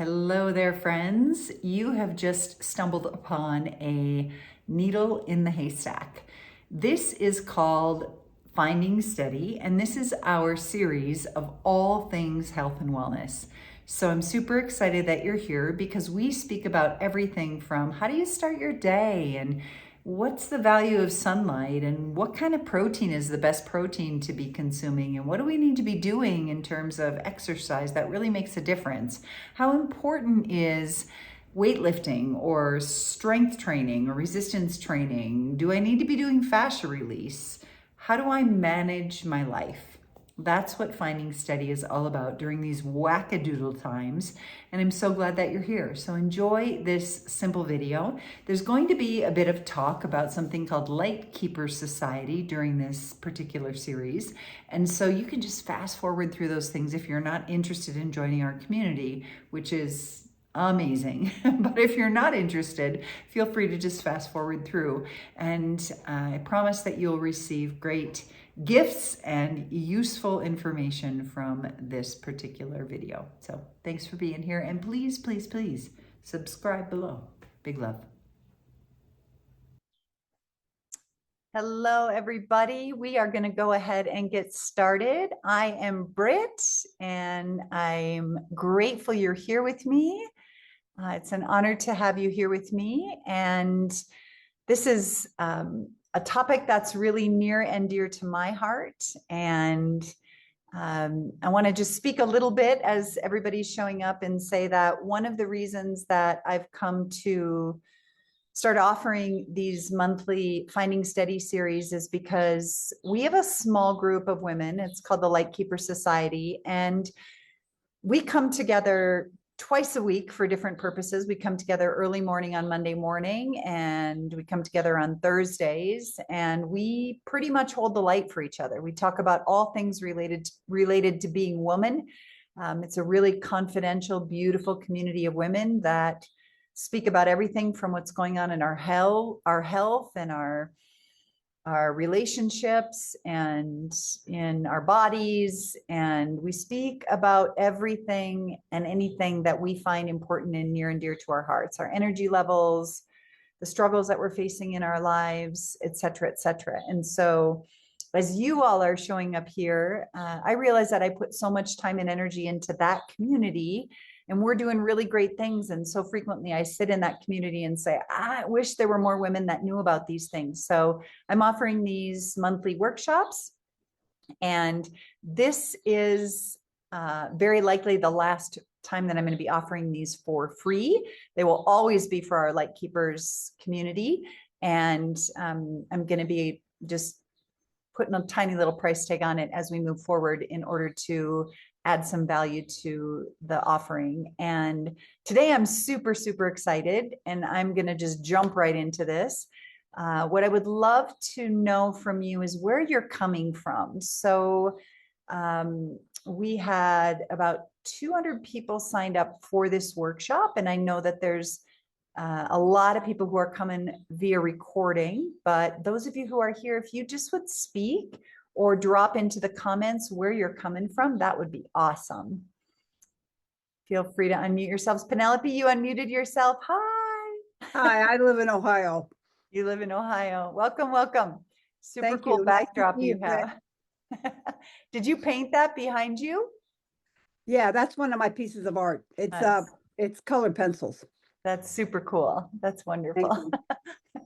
Hello there, friends. You have just stumbled upon a needle in the haystack. This is called Finding Steady, and this is our series of all things health and wellness. So I'm super excited that you're here because we speak about everything from how do you start your day and what's the value of sunlight and what kind of protein is the best protein to be consuming and what do we need to be doing in terms of exercise that really makes a difference. How important is weightlifting or strength training or resistance training? Do I need to be doing fascia release? How do I manage my life? That's what Finding Steady is all about during these wackadoodle times. And I'm so glad that you're here. So enjoy this simple video. There's going to be a bit of talk about something called Light Keeper Society during this particular series. And so you can just fast forward through those things if you're not interested in joining our community, which is amazing. But if you're not interested, feel free to just fast forward through. And I promise that you'll receive great gifts and useful information from this particular video. So thanks for being here. And please, please, please subscribe below. Big love. Hello, everybody. We are going to go ahead and get started. I am Britt, and I'm grateful you're here with me. It's an honor to have you here with me. And this is a topic that's really near and dear to my heart. And I want to just speak a little bit as everybody's showing up and say that one of the reasons that I've come to start offering these monthly Finding Steady series is because we have a small group of women. It's called the Light Keeper Society. And we come together twice a week for different purposes. We come together early morning on Monday morning, and we come together on Thursdays, and we pretty much hold the light for each other. We talk about all things related to being woman. It's a really confidential, beautiful community of women that speak about everything from what's going on in our health and our relationships and in our bodies. And we speak about everything and anything that we find important and near and dear to our hearts, our energy levels, the struggles that we're facing in our lives, et cetera, et cetera. And so as you all are showing up here, I realize that I put so much time and energy into that community, and we're doing really great things. And so frequently I sit in that community and say, I wish there were more women that knew about these things. So I'm offering these monthly workshops. And this is very likely the last time that I'm going to be offering these for free. They will always be for our Light Keepers community. And I'm going to be just putting a tiny little price tag on it as we move forward in order to add some value to the offering. And today I'm super, super excited, and I'm going to just jump right into this. What I would love to know from you is where you're coming from. So we had about 200 people signed up for this workshop, and I know that there's a lot of people who are coming via recording, but those of you who are here, if you just would speak or drop into the comments where you're coming from, that would be awesome. Feel free to unmute yourselves. Penelope, you unmuted yourself. Hi. Hi, I live in Ohio. You live in Ohio. Welcome, welcome. Super Thank cool you. backdrop Nice to you meet you. have. Did you paint that behind you? Yeah, that's one of my pieces of art. Nice. It's colored pencils. That's super cool. That's wonderful. Thank you.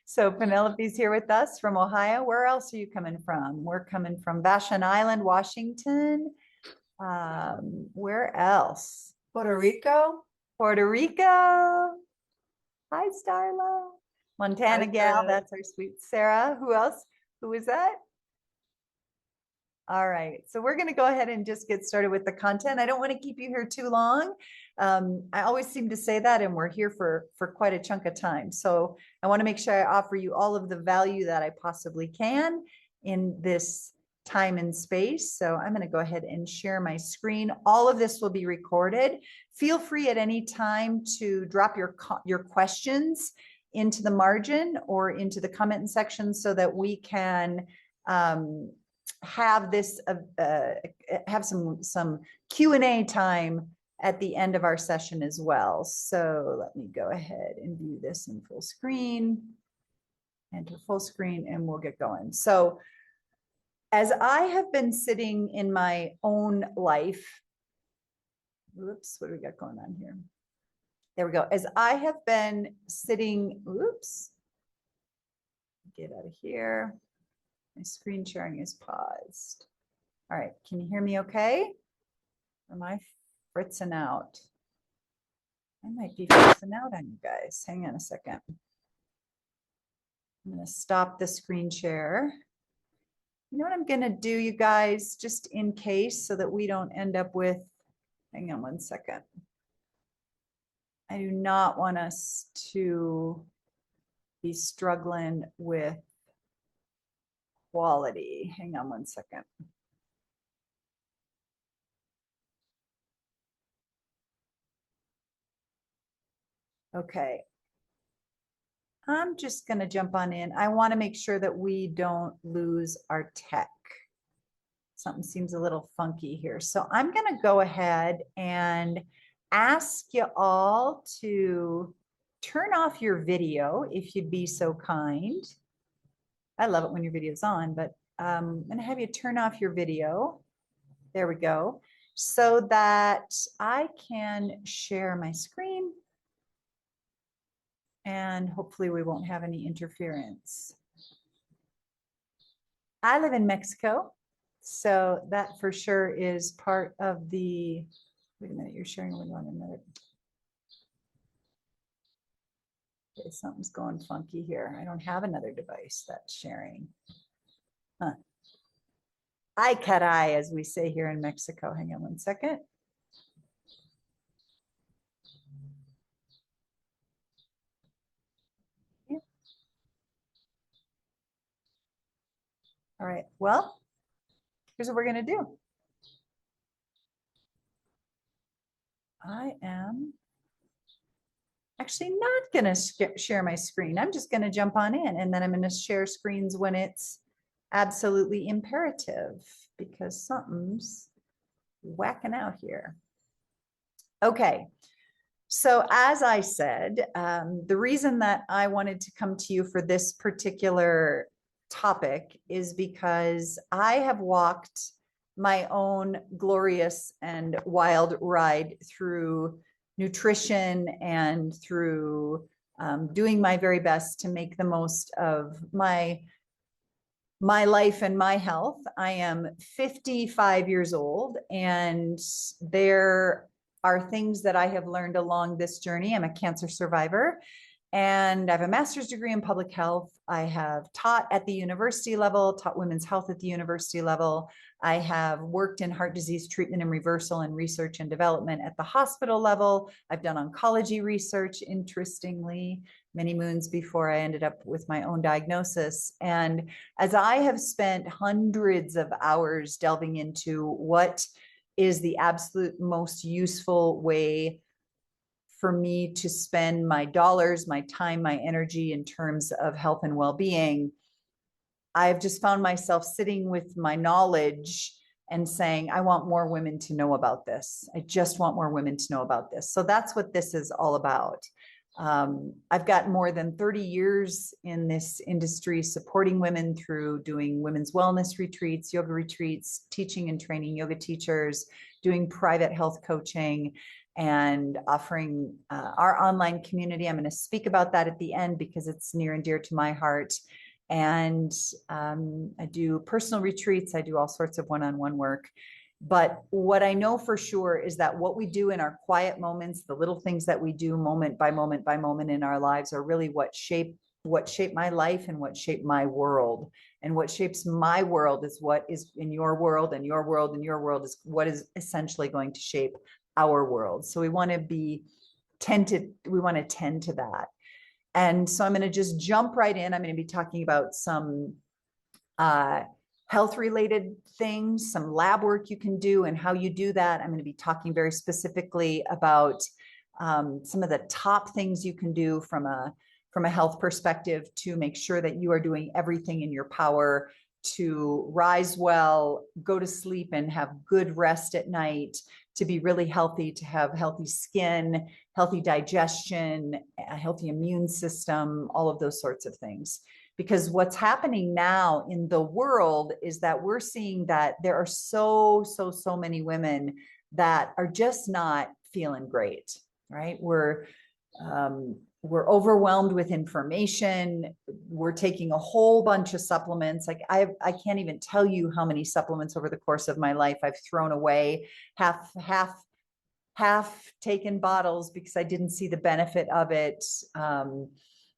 So Penelope's here with us from Ohio. Where else are you coming from? We're coming from Vashon Island, Washington. Where else? Puerto Rico. Puerto Rico. Hi, Starla. Montana Hi, gal. Fred. That's our sweet Sarah. Who else? Who is that? All right, so we're going to go ahead and just get started with the content. I don't want to keep you here too long. I always seem to say that, and we're here for quite a chunk of time. So I want to make sure I offer you all of the value that I possibly can in this time and space. So I'm going to go ahead and share my screen. All of this will be recorded. Feel free at any time to drop your questions into the margin or into the comment section so that we can have this have some Q&A time at the end of our session as well. So let me go ahead and view this in full screen, enter full screen, and we'll get going. So as I have been sitting in my own life, oops, what do we got going on here? There we go. As I have been sitting, oops, get out of here. My screen sharing is paused. All right, can you hear me okay? Or am I fritzing out? I might be fritzing out on you guys. Hang on a second. I'm going to stop the screen share. You know what I'm going to do, you guys, just in case, so that we don't end up with, hang on one second. I do not want us to be struggling with quality. Hang on one second. Okay. I'm just going to jump on in. I want to make sure that we don't lose our tech. Something seems a little funky here. So I'm going to go ahead and ask you all to turn off your video if you'd be so kind. I love it when your video's on, but I'm going to have you turn off your video. There we go. So that I can share my screen. And hopefully we won't have any interference. I live in Mexico, so that for sure is part of the, wait a minute, you're sharing with one another. Okay, something's going funky here. I don't have another device that's sharing. Huh. Ay caray, as we say here in Mexico. Hang on one second. All right, well, here's what we're going to do. I am actually not going to share my screen. I'm just going to jump on in, and then I'm going to share screens when it's absolutely imperative, because something's whacking out here. Okay. So as I said, the reason that I wanted to come to you for this particular topic is because I have walked my own glorious and wild ride through nutrition and through doing my very best to make the most of my life and my health. I am 55 years old, and there are things that I have learned along this journey. I'm a cancer survivor, and I have a master's degree in public health. I have taught at the university level, taught women's health at the university level. I have worked in heart disease treatment and reversal and research and development at the hospital level. I've done oncology research, interestingly, many moons before I ended up with my own diagnosis. And as I have spent hundreds of hours delving into what is the absolute most useful way for me to spend my dollars, my time, my energy in terms of health and well-being, I've just found myself sitting with my knowledge and saying, I want more women to know about this. I just want more women to know about this. So that's what this is all about. I've got more than 30 years in this industry, supporting women through doing women's wellness retreats, yoga retreats, teaching and training yoga teachers, doing private health coaching, and offering our online community. I'm going to speak about that at the end because it's near and dear to my heart. And I do personal retreats. I do all sorts of one-on-one work. But what I know for sure is that what we do in our quiet moments, the little things that we do moment by moment by moment in our lives, are really what shape my life and what shape my world. And what shapes my world is what is in your world, and your world and your world is what is essentially going to shape our world. So we want to tend to that. And so I'm going to just jump right in. I'm going to be talking about some health related things, some lab work you can do and how you do that. I'm going to be talking very specifically about some of the top things you can do from a health perspective to make sure that you are doing everything in your power to rise well, go to sleep and have good rest at night, to be really healthy, to have healthy skin, healthy digestion, a healthy immune system, all of those sorts of things. Because what's happening now in the world is that we're seeing that there are so many women that are just not feeling great, right? We're overwhelmed with information. We're taking a whole bunch of supplements. Like I can't even tell you how many supplements over the course of my life I've thrown away, half taken bottles because I didn't see the benefit of it.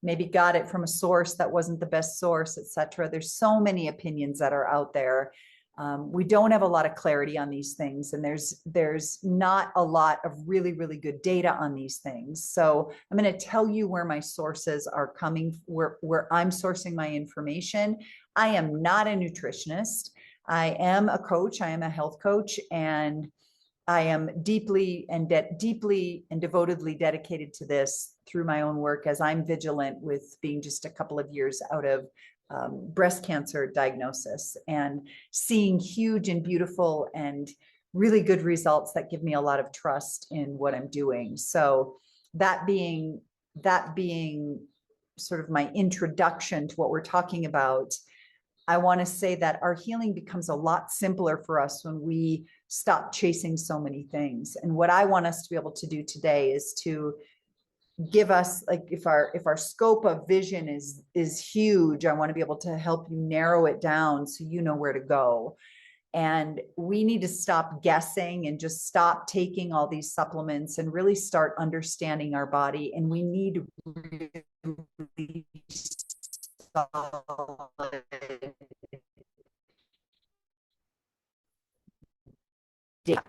Maybe got it from a source that wasn't the best source, etc. There's so many opinions that are out there. We don't have a lot of clarity on these things, and there's not a lot of really good data on these things. So I'm going to tell you where my sources are coming, where I'm sourcing my information. I am not a nutritionist. I am a coach. I am a health coach, and I am deeply and devotedly dedicated to this through my own work, as I'm vigilant with being just a couple of years out of breast cancer diagnosis and seeing huge and beautiful and really good results that give me a lot of trust in what I'm doing. So that being sort of my introduction to what we're talking about, I want to say that our healing becomes a lot simpler for us when we stop chasing so many things. And what I want us to be able to do today is to give us, like, if our scope of vision is huge, I want to be able to help you narrow it down so you know where to go. And we need to stop guessing and just stop taking all these supplements and really start understanding our body. And we need really solid data.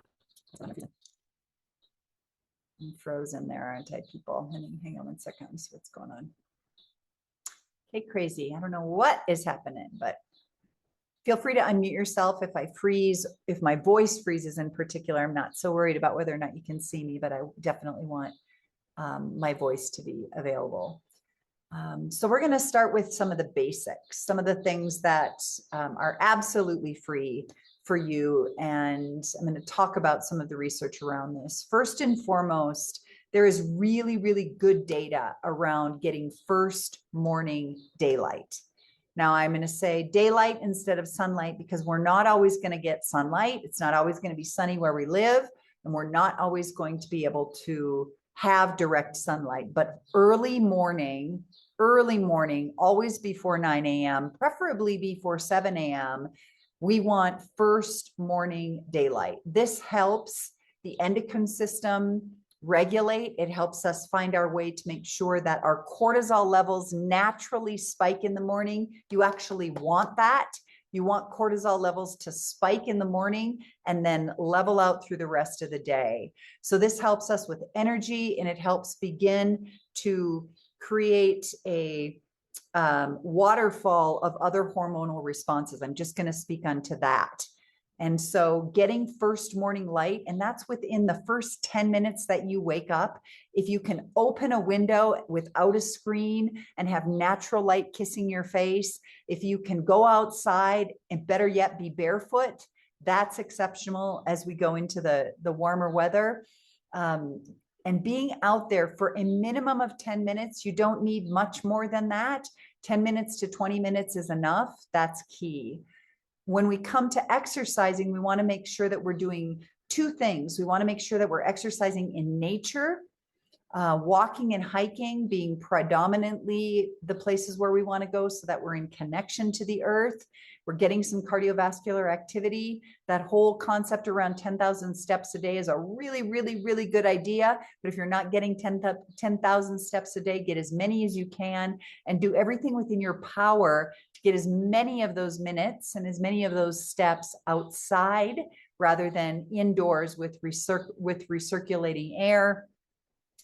I'm frozen there, aren't I, people? Hang on one second. Let me see what's going on. Okay, crazy. I don't know what is happening, but feel free to unmute yourself if I freeze, if my voice freezes in particular. I'm not so worried about whether or not you can see me, but I definitely want my voice to be available. So we're going to start with some of the basics, some of the things that are absolutely free for you. And I'm going to talk about some of the research around this. First and foremost, there is really good data around getting first morning daylight. Now I'm going to say daylight instead of sunlight because we're not always going to get sunlight. It's not always going to be sunny where we live, and we're not always going to be able to have direct sunlight. But early morning, always before 9 a.m., preferably before 7 a.m., we want first morning daylight. This helps the endocrine system regulate. It helps us find our way to make sure that our cortisol levels naturally spike in the morning. You actually want that. You want cortisol levels to spike in the morning and then level out through the rest of the day. So this helps us with energy, and it helps begin to create a waterfall of other hormonal responses. I'm just going to speak onto that. And so getting first morning light, and that's within the first 10 minutes that you wake up. If you can open a window without a screen and have natural light kissing your face, if you can go outside and better yet be barefoot, that's exceptional as we go into the warmer weather. And being out there for a minimum of 10 minutes, you don't need much more than that. 10 minutes to 20 minutes is enough. That's key. When we come to exercising, we want to make sure that we're doing two things. We want to make sure that we're exercising in nature, walking and hiking being predominantly the places where we want to go so that we're in connection to the earth. We're getting some cardiovascular activity. That whole concept around 10,000 steps a day is a really good idea. But if you're not getting 10,000 steps a day, get as many as you can and do everything within your power to get as many of those minutes and as many of those steps outside rather than indoors with recirculating air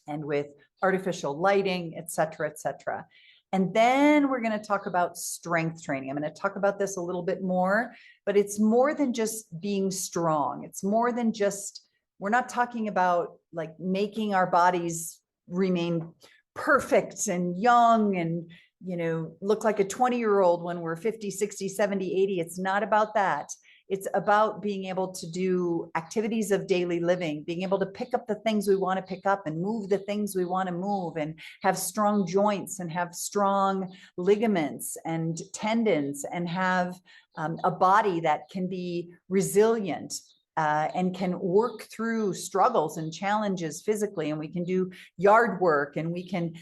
and with artificial lighting, et cetera, et cetera. And then we're going to talk about strength training. I'm going to talk about this a little bit more, but it's more than just being strong. It's more than just, we're not talking about like making our bodies remain perfect and young and, you know, look like a 20-year-old when we're 50, 60, 70, 80. It's not about that. It's about being able to do activities of daily living, being able to pick up the things we want to pick up and move the things we want to move, and have strong joints and have strong ligaments and tendons, and have a body that can be resilient and can work through struggles and challenges physically. And we can do yard work, and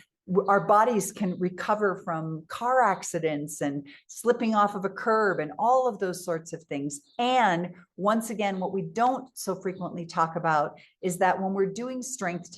our bodies can recover from car accidents and slipping off of a curb and all of those sorts of things. And once again, what we don't so frequently talk about is that when we're doing strength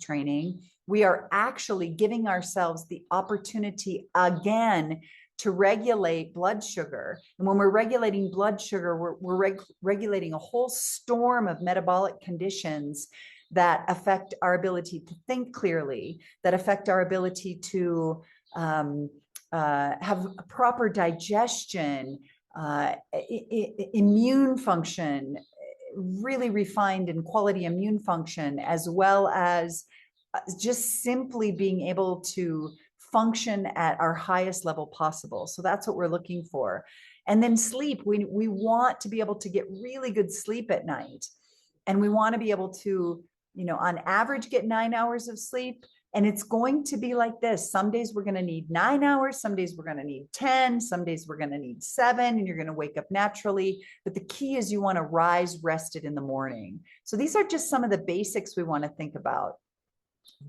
training, we are actually giving ourselves the opportunity again to regulate blood sugar. And when we're regulating blood sugar, we're regulating a whole storm of metabolic conditions that affect our ability to think clearly, that affect our ability to have a proper digestion, immune function, really refined and quality immune function, as well as just simply being able to function at our highest level possible. So that's what we're looking for. And then sleep, we want to be able to get really good sleep at night. And we want to be able to, on average, get 9 hours of sleep. And it's going to be like this. Some days we're going to need 9 hours. Some days we're going to need 10. Some days we're going to need 7, and you're going to wake up naturally. But the key is you want to rise rested in the morning. So these are just some of the basics we want to think about.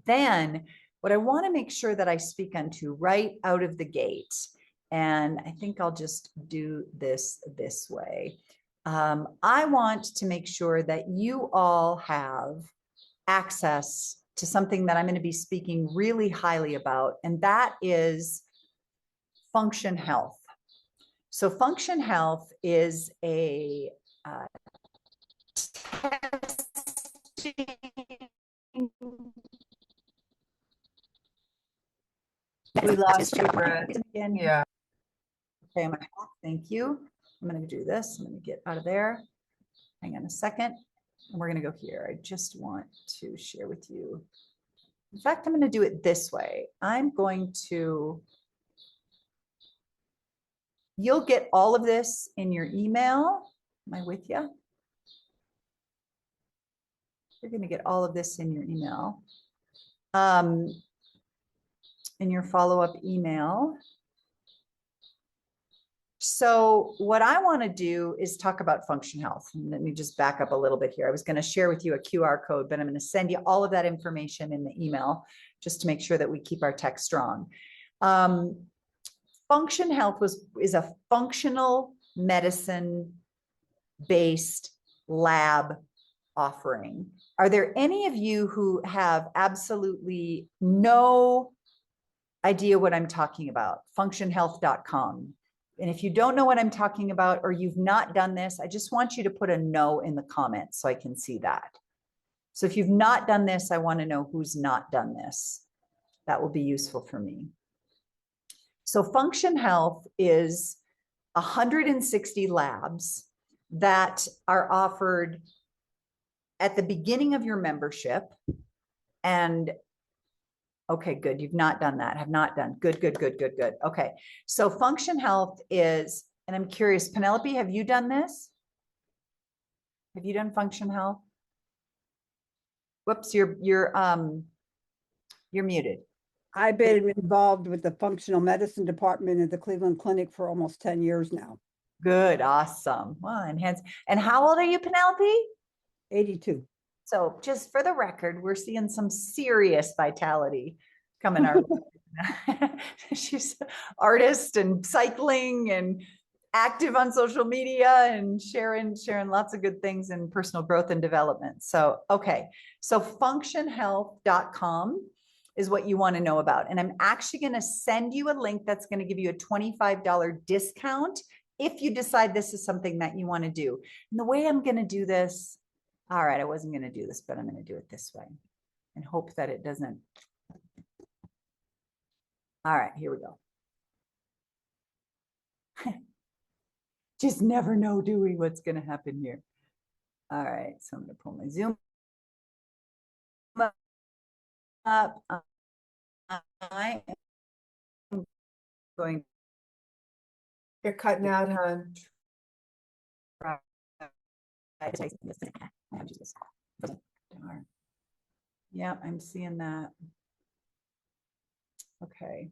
Then what I want to make sure that I speak onto right out of the gate, and I think I'll just do this way. I want to make sure that you all have access to something that I'm going to be speaking really highly about, and that is function health. So function health is a we lost you, Britt, again. Yeah. Okay, thank you. I'm going to do this. I'm going to get out of there. Hang on a second. And we're going to go here. I just want to share with you. In fact, I'm going to do it this way. I'm going to, you'll get all of this in your email. Am I with you? You're going to get all of this in your email. In your follow-up email. So what I want to do is talk about function health. And let me just back up a little bit here. I was going to share with you a QR code, but I'm going to send you all of that information in the email just to make sure that we keep our tech strong. Function health is a functional medicine based lab offering. Are there any of you who have absolutely no idea what I'm talking about? Functionhealth.com. And if you don't know what I'm talking about, or you've not done this, I just want you to put a no in the comments so I can see that. So if you've not done this, I want to know who's not done this. That will be useful for me. So Function Health is 160 labs that are offered at the beginning of your membership. And okay, good. You've not done that. Have not done. Good, good, good, good, good. Okay. So Function Health is, and I'm curious, Penelope, have you done this? Have you done Function Health? Whoops, you're muted. I've been involved with the functional medicine department at the Cleveland Clinic for almost 10 years now. Good. Awesome. Well, enhance. And how old are you, Penelope? 82. So just for the record, we're seeing some serious vitality coming our way. She's an artist and cycling and active on social media and sharing lots of good things in personal growth and development. So, okay. So functionhealth.com is what you want to know about. And I'm actually going to send you a link that's going to give you a $25 discount if you decide this is something that you want to do. And the way I'm going to do this, all right, I wasn't going to do this, but I'm going to do it this way and hope that it doesn't. All right, here we go. Just never know, do we, what's going to happen here. All right, so I'm going to pull my Zoom up. I am going. You're cutting out, hon. Darn. Yeah, I'm seeing that. Okay.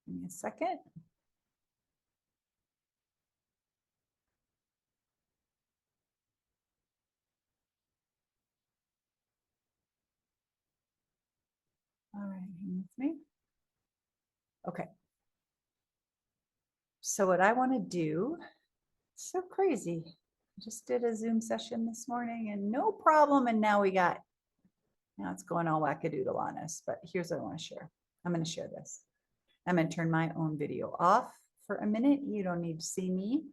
Give me a second. All right, hang with me. Okay. So what I want to do, so crazy. I just did a Zoom session this morning and no problem. And now it's going all wackadoodle on us, but here's what I want to share. I'm going to share this. I'm going to turn my own video off for a minute. You don't need to see me.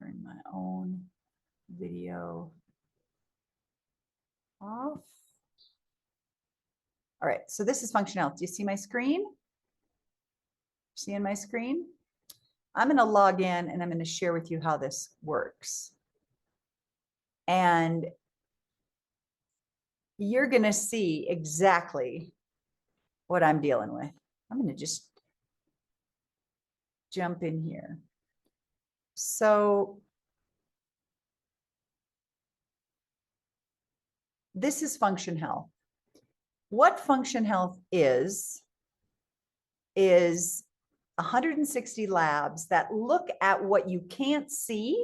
Turn my own video off. All right, so this is functional health. Do you see my screen? Seeing my screen? I'm going to log in and I'm going to share with you how this works. And you're going to see exactly what I'm dealing with. I'm going to just jump in here. So this is function health. What function health is 160 labs that look at what you can't see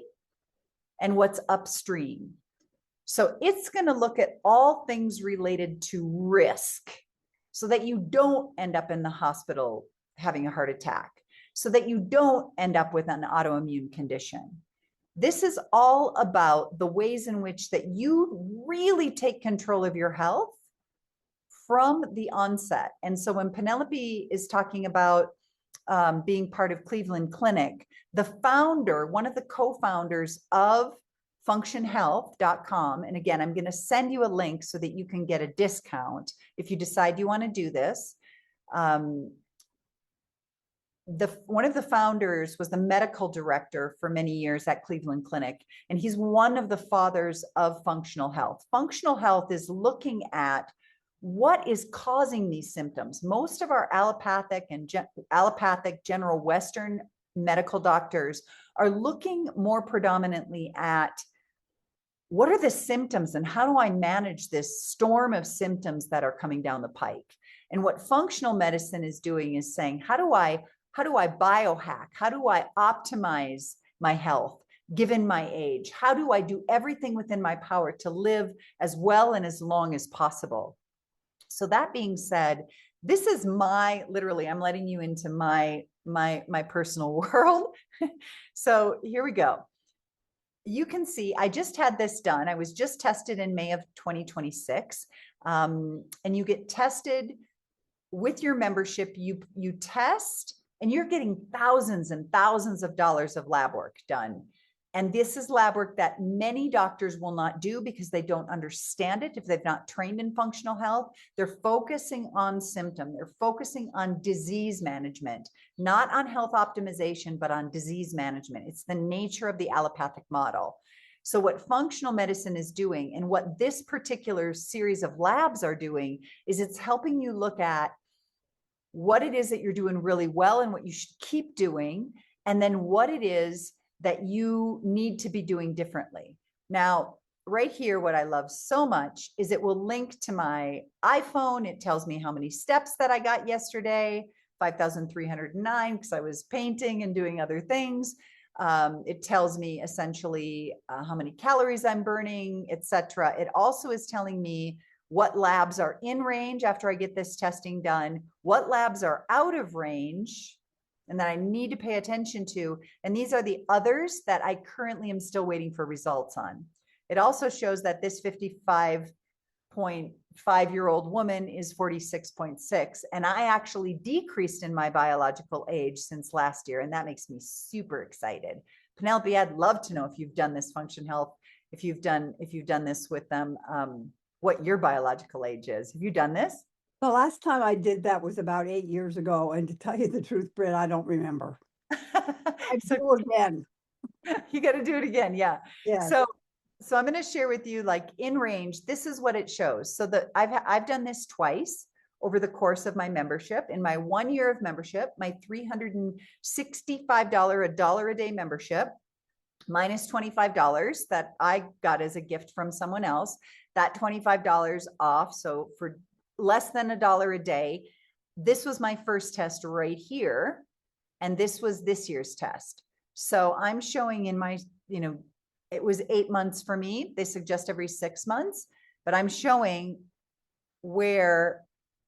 and what's upstream. So it's going to look at all things related to risk so that you don't end up in the hospital having a heart attack, so that you don't end up with an autoimmune condition. This is all about the ways in which that you really take control of your health from the onset. And so when Penelope is talking about being part of Cleveland Clinic, the founder, one of the co-founders of functionhealth.com, and again, I'm going to send you a link so that you can get a discount if you decide you want to do this. One of the founders was the medical director for many years at Cleveland Clinic, and he's one of the fathers of functional health. Functional health is looking at what is causing these symptoms. Most of our allopathic general Western medical doctors are looking more predominantly at what are the symptoms and how do I manage this storm of symptoms that are coming down the pike? And what functional medicine is doing is saying, how do I biohack? How do I optimize my health given my age? How do I do everything within my power to live as well and as long as possible? So that being said, this is literally, I'm letting you into my personal world. So here we go. You can see, I just had this done. I was just tested in May of 2026. And you get tested with your membership. You test and you're getting thousands and thousands of dollars of lab work done. And this is lab work that many doctors will not do because they don't understand it. If they've not trained in functional health, they're focusing on symptom. They're focusing on disease management, not on health optimization, but on disease management. It's the nature of the allopathic model. So what functional medicine is doing and what this particular series of labs are doing is it's helping you look at what it is that you're doing really well and what you should keep doing, and then what it is that you need to be doing differently. Now, right here, what I love so much is it will link to my iPhone. It tells me how many steps that I got yesterday, 5,309, because I was painting and doing other things. It tells me essentially how many calories I'm burning, etc. It also is telling me what labs are in range after I get this testing done, what labs are out of range, and that I need to pay attention to. And these are the others that I currently am still waiting for results on. It also shows that this 55.5-year-old woman is 46.6. And I actually decreased in my biological age since last year. And that makes me super excited. Penelope, I'd love to know if you've done this function health, if you've done this with them, what your biological age is. Have you done this? The last time I did that was about 8 years ago. And to tell you the truth, Britt, I don't remember. I do again. You got to do it again. Yeah. Yeah. So I'm going to share with you, like in range, this is what it shows. So that I've done this twice over the course of my membership. In my 1 year of membership, my $365, $1 a day membership, minus $25 that I got as a gift from someone else, that $25 off. So for less than $1 a day, this was my first test right here. And this was this year's test. So I'm showing in my, it was 8 months for me. They suggest every 6 months, but I'm showing where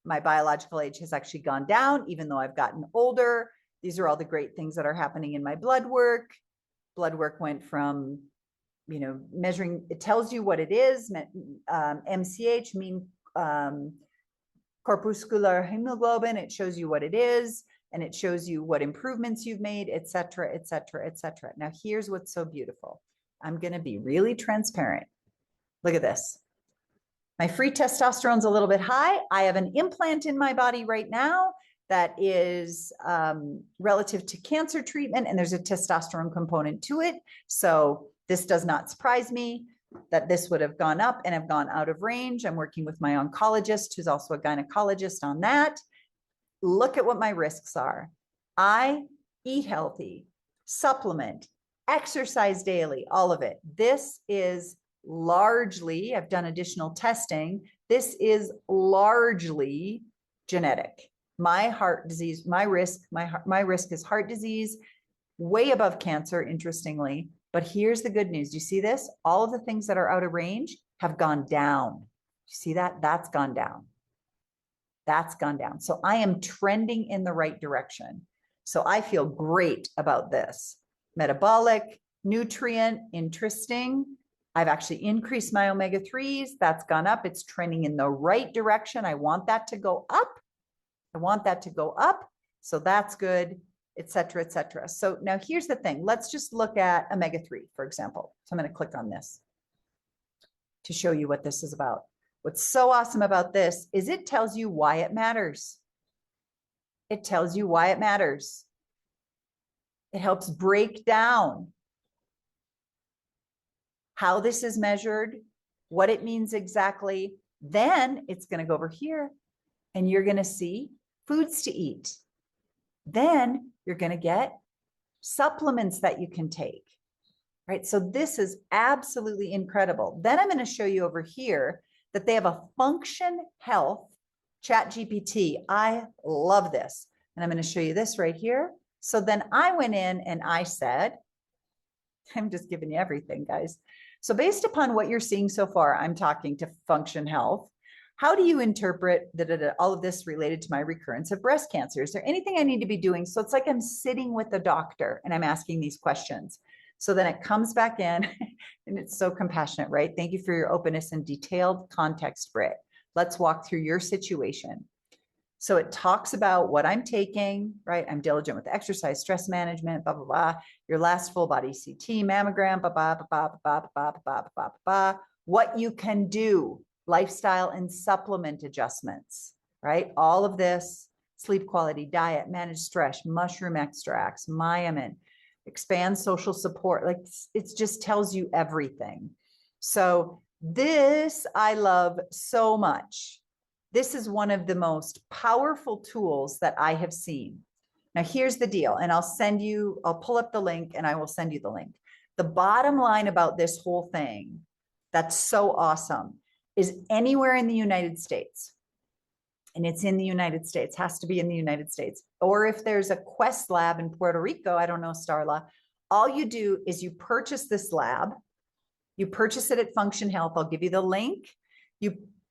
my biological age has actually gone down, even though I've gotten older. These are all the great things that are happening in my blood work. Blood work went from, measuring, it tells you what it is, MCH, mean corpuscular hemoglobin, it shows you what it is, and it shows you what improvements you've made, et cetera, et cetera, et cetera. Now, here's what's so beautiful. I'm going to be really transparent. Look at this. My free testosterone's a little bit high. I have an implant in my body right now that is relative to cancer treatment, and there's a testosterone component to it. So this does not surprise me that this would have gone up and have gone out of range. I'm working with my oncologist, who's also a gynecologist, on that. Look at what my risks are. I eat healthy, supplement, exercise daily, all of it. This is largely, I've done additional testing, this is largely genetic. My heart disease, my risk is heart disease, way above cancer, interestingly. But here's the good news. You see this? All of the things that are out of range have gone down. You see that? That's gone down. That's gone down. So I am trending in the right direction. So I feel great about this. Metabolic, nutrient, interesting. I've actually increased my omega-3s. That's gone up. It's trending in the right direction. I want that to go up. I want that to go up. So that's good, et cetera, et cetera. So now here's the thing. Let's just look at omega-3, for example. So I'm going to click on this to show you what this is about. What's so awesome about this is it tells you why it matters. It tells you why it matters. It helps break down how this is measured, what it means exactly. Then it's going to go over here and you're going to see foods to eat. Then you're going to get supplements that you can take, right? So this is absolutely incredible. Then I'm going to show you over here that they have a function health chat GPT. I love this. And I'm going to show you this right here. So then I went in and I said, I'm just giving you everything, guys. So based upon what you're seeing so far, I'm talking to function health. How do you interpret all of this related to my recurrence of breast cancer? Is there anything I need to be doing? So it's like I'm sitting with a doctor and I'm asking these questions. So then it comes back in and it's so compassionate, right? Thank you for your openness and detailed context, Britt. Let's walk through your situation. So it talks about what I'm taking, right? I'm diligent with exercise, stress management, blah, blah, blah. Your last full body CT, mammogram, blah, blah, blah, blah, blah, blah, blah, blah, blah. What you can do, lifestyle and supplement adjustments, right? All of this, sleep quality, diet, manage stress, mushroom extracts, myomin, expand social support. Like it just tells you everything. So this I love so much. This is one of the most powerful tools that I have seen. Now here's the deal, and I'll pull up the link and I will send you the link. The bottom line about this whole thing that's so awesome is anywhere in the United States, and it's in the United States, has to be in the United States, or if there's a Quest lab in Puerto Rico, I don't know, Starla, all you do is you purchase this lab, you purchase it at Function Health, I'll give you the link,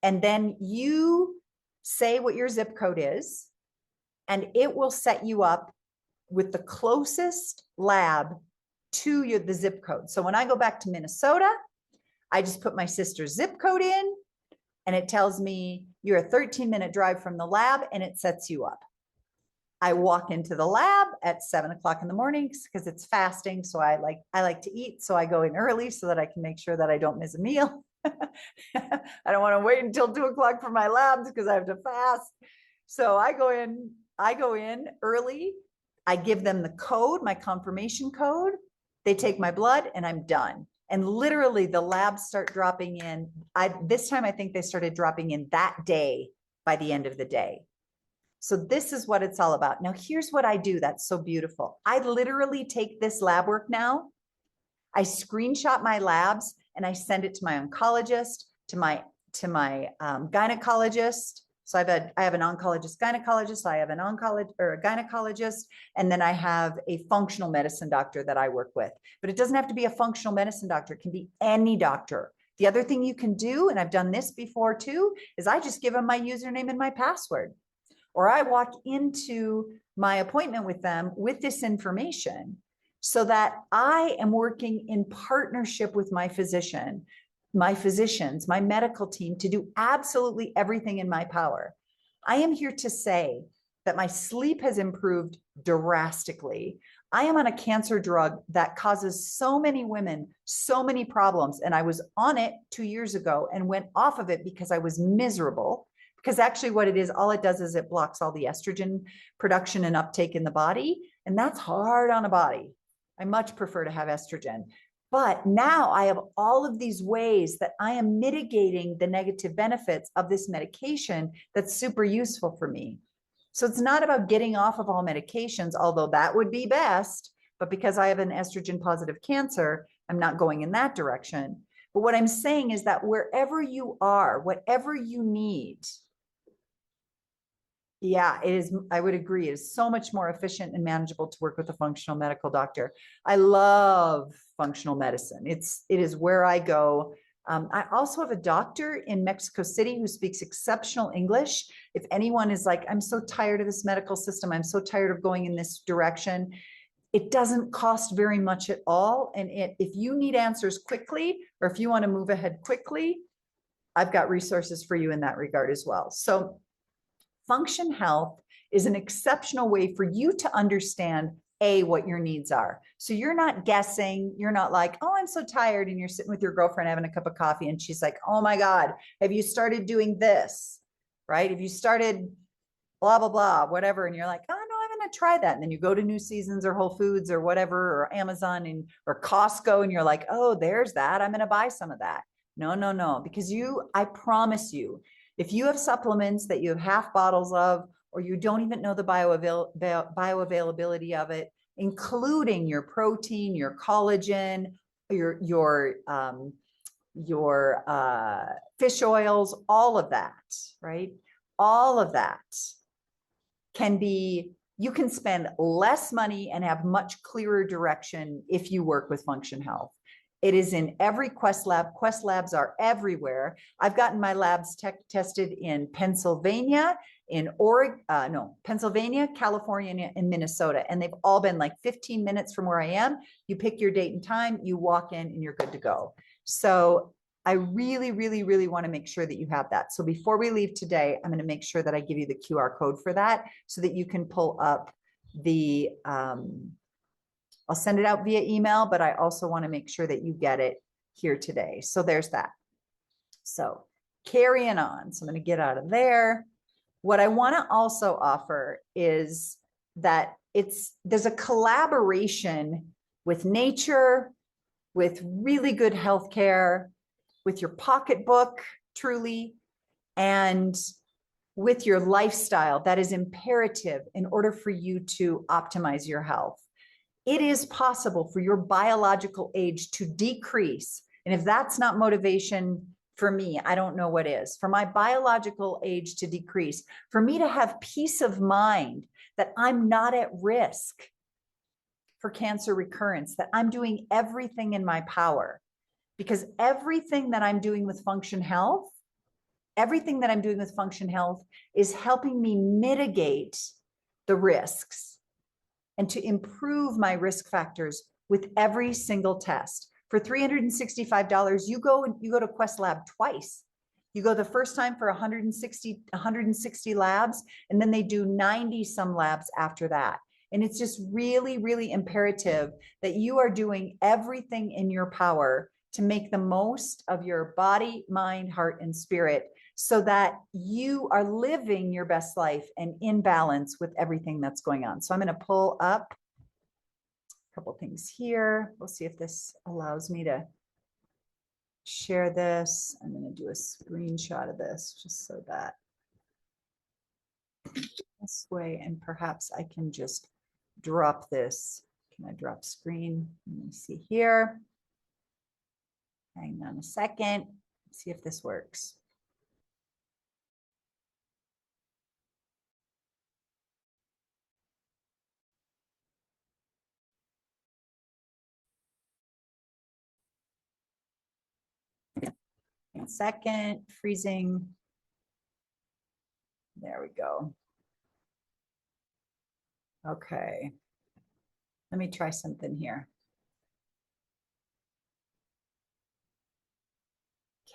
and then you say what your zip code is, and it will set you up with the closest lab to the zip code. So when I go back to Minnesota, I just put my sister's zip code in and it tells me you're a 13-minute drive from the lab and it sets you up. I walk into the lab at 7 o'clock in the morning because it's fasting. So I like to eat. So I go in early so that I can make sure that I don't miss a meal. I don't want to wait until 2 o'clock for my labs because I have to fast. So I go in early. I give them the code, my confirmation code. They take my blood and I'm done. And literally the labs start dropping in. This time I think they started dropping in that day by the end of the day. So this is what it's all about. Now, here's what I do that's so beautiful. I literally take this lab work now, I screenshot my labs and I send it to my oncologist, to my gynecologist. So I have an oncologist, gynecologist, I have an oncologist or a gynecologist, and then I have a functional medicine doctor that I work with. But it doesn't have to be a functional medicine doctor. It can be any doctor. The other thing you can do, and I've done this before too, is I just give them my username and my password. Or I walk into my appointment with them with this information so that I am working in partnership with my physician, my physicians, my medical team to do absolutely everything in my power. I am here to say that my sleep has improved drastically. I am on a cancer drug that causes so many women so many problems. And I was on it 2 years ago and went off of it because I was miserable. Because actually what it is, all it does is it blocks all the estrogen production and uptake in the body. And that's hard on a body. I much prefer to have estrogen. But now I have all of these ways that I am mitigating the negative benefits of this medication that's super useful for me. So it's not about getting off of all medications, although that would be best. But because I have an estrogen positive cancer, I'm not going in that direction. But what I'm saying is that wherever you are, whatever you need, yeah, it is. I would agree. It is so much more efficient and manageable to work with a functional medical doctor. I love functional medicine. It is where I go. I also have a doctor in Mexico City who speaks exceptional English. If anyone is like, I'm so tired of this medical system, I'm so tired of going in this direction, it doesn't cost very much at all. And if you need answers quickly, or if you want to move ahead quickly, I've got resources for you in that regard as well. So Function Health is an exceptional way for you to understand what your needs are. So you're not guessing. You're not like, oh, I'm so tired. And you're sitting with your girlfriend having a cup of coffee. And she's like, oh my God, have you started doing this? Right? Have you started blah, blah, blah, whatever. And you're like, oh no, I'm going to try that. And then you go to New Seasons or Whole Foods or whatever, or Amazon or Costco. And you're like, oh, there's that. I'm going to buy some of that. No. Because I promise you, if you have supplements that you have half bottles of, or you don't even know the bioavailability of it, including your protein, your collagen, your fish oils, all of that, right? All of that you can spend less money and have much clearer direction if you work with Function Health. It is in every Quest lab. Quest labs are everywhere. I've gotten my labs tested in Pennsylvania, Pennsylvania, California, and Minnesota. And they've all been like 15 minutes from where I am. You pick your date and time, you walk in and you're good to go. So I really, really, really want to make sure that you have that. So before we leave today, I'm going to make sure that I give you the QR code for that so that you can pull up the, I'll send it out via email, but I also want to make sure that you get it here today. So there's that. So carrying on. So I'm going to get out of there. What I want to also offer is that there's a collaboration with nature, with really good healthcare, with your pocketbook, truly, and with your lifestyle that is imperative in order for you to optimize your health. It is possible for your biological age to decrease. And if that's not motivation for me, I don't know what is. For my biological age to decrease, for me to have peace of mind that I'm not at risk for cancer recurrence, that I'm doing everything in my power. Because everything that I'm doing with Function Health, is helping me mitigate the risks and to improve my risk factors with every single test. For $365, you go to Quest Lab twice. You go the first time for 160 labs, and then they do 90 some labs after that. And it's just really, really imperative that you are doing everything in your power to make the most of your body, mind, heart, and spirit so that you are living your best life and in balance with everything that's going on. So I'm going to pull up a couple things here. We'll see if this allows me to share this. I'm going to do a screenshot of this just so that this way, and perhaps I can just drop this. Can I drop screen? Let me see here. Hang on a second. See if this works. One second, freezing. There we go. Okay. Let me try something here.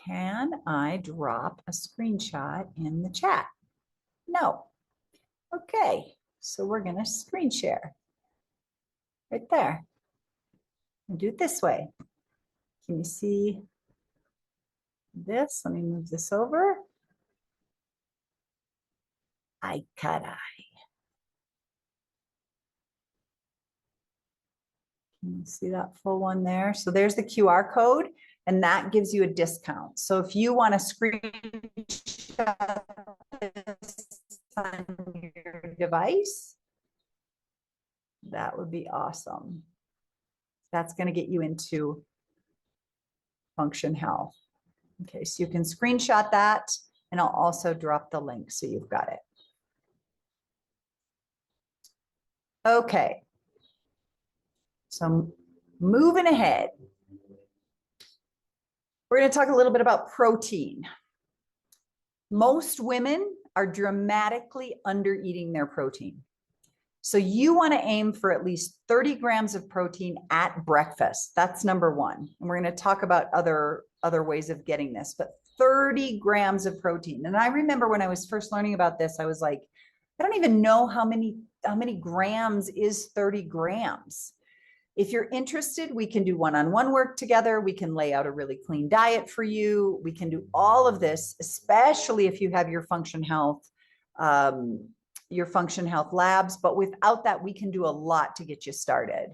Can I drop a screenshot in the chat? No. Okay, so we're gonna screen share right there. And do it this way. Can you see this? Let me move this over. Ay, caray. Can you see that full one there? So there's the QR code, and that gives you a discount. So if you want to screenshot this on your device, that would be awesome. That's going to get you into Function Health. Okay, so you can screenshot that, and I'll also drop the link so you've got it. Okay. So moving ahead, we're going to talk a little bit about protein. Most women are dramatically under eating their protein. So you want to aim for at least 30 grams of protein at breakfast. That's number one. And we're going to talk about other ways of getting this, but 30 grams of protein. And I remember when I was first learning about this, I was like, I don't even know how many grams is 30 grams. If you're interested, we can do one-on-one work together. We can lay out a really clean diet for you. We can do all of this, especially if you have your Function Health labs. But without that, we can do a lot to get you started.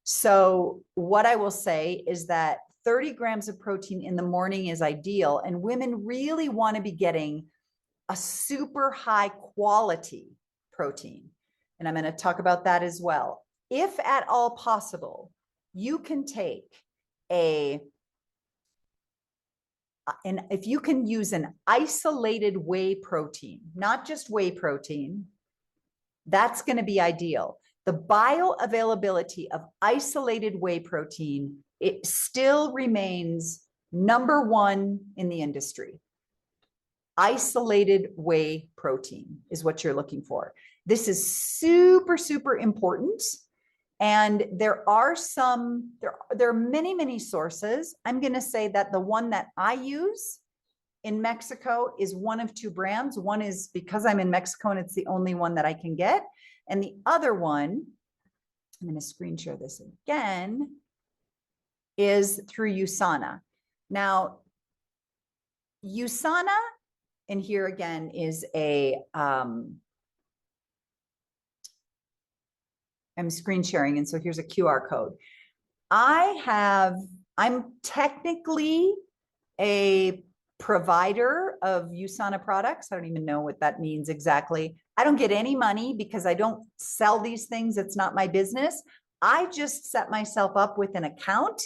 So what I will say is that 30 grams of protein in the morning is ideal. And women really want to be getting a super high quality protein. And I'm going to talk about that as well. If at all possible, you can take and if you can use an isolated whey protein, not just whey protein, that's going to be ideal. The bioavailability of isolated whey protein, it still remains number one in the industry. Isolated whey protein is what you're looking for. This is super, super important. And there are many sources. I'm going to say that the one that I use in Mexico is one of two brands. One is because I'm in Mexico and it's the only one that I can get. And the other one, I'm going to screen share this again, is through USANA. Now, USANA, and here again is I'm screen sharing, and so here's a QR code. I'm technically a provider of USANA products. I don't even know what that means exactly. I don't get any money because I don't sell these things. It's not my business. I just set myself up with an account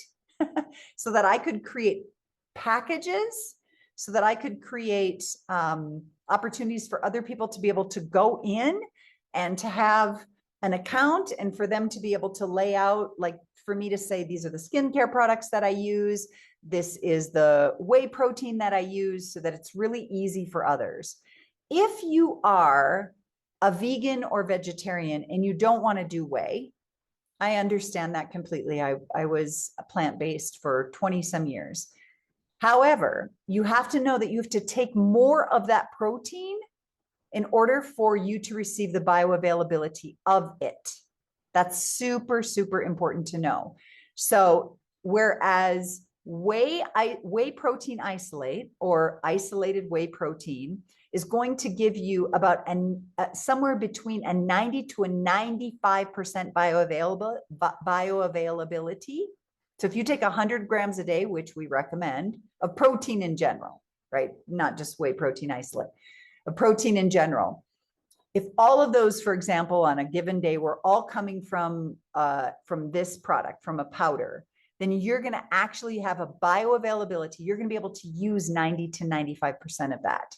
so that I could create packages, so that I could create opportunities for other people to be able to go in and to have an account, and for them to be able to lay out, like for me to say, these are the skincare products that I use. This is the whey protein that I use, so that it's really easy for others. If you are a vegan or vegetarian and you don't want to do whey, I understand that completely. I was plant-based for 20 some years. However, you have to know that you have to take more of that protein in order for you to receive the bioavailability of it. That's super, super important to know. So whereas whey protein isolate or isolated whey protein is going to give you about somewhere between a 90 to a 95% bioavailability. So if you take 100 grams a day, which we recommend, of protein in general, right? Not just whey protein isolate, of protein in general, if all of those, for example, on a given day, were all coming from this product, from a powder, then you're going to actually have a bioavailability. You're going to be able to use 90 to 95% of that.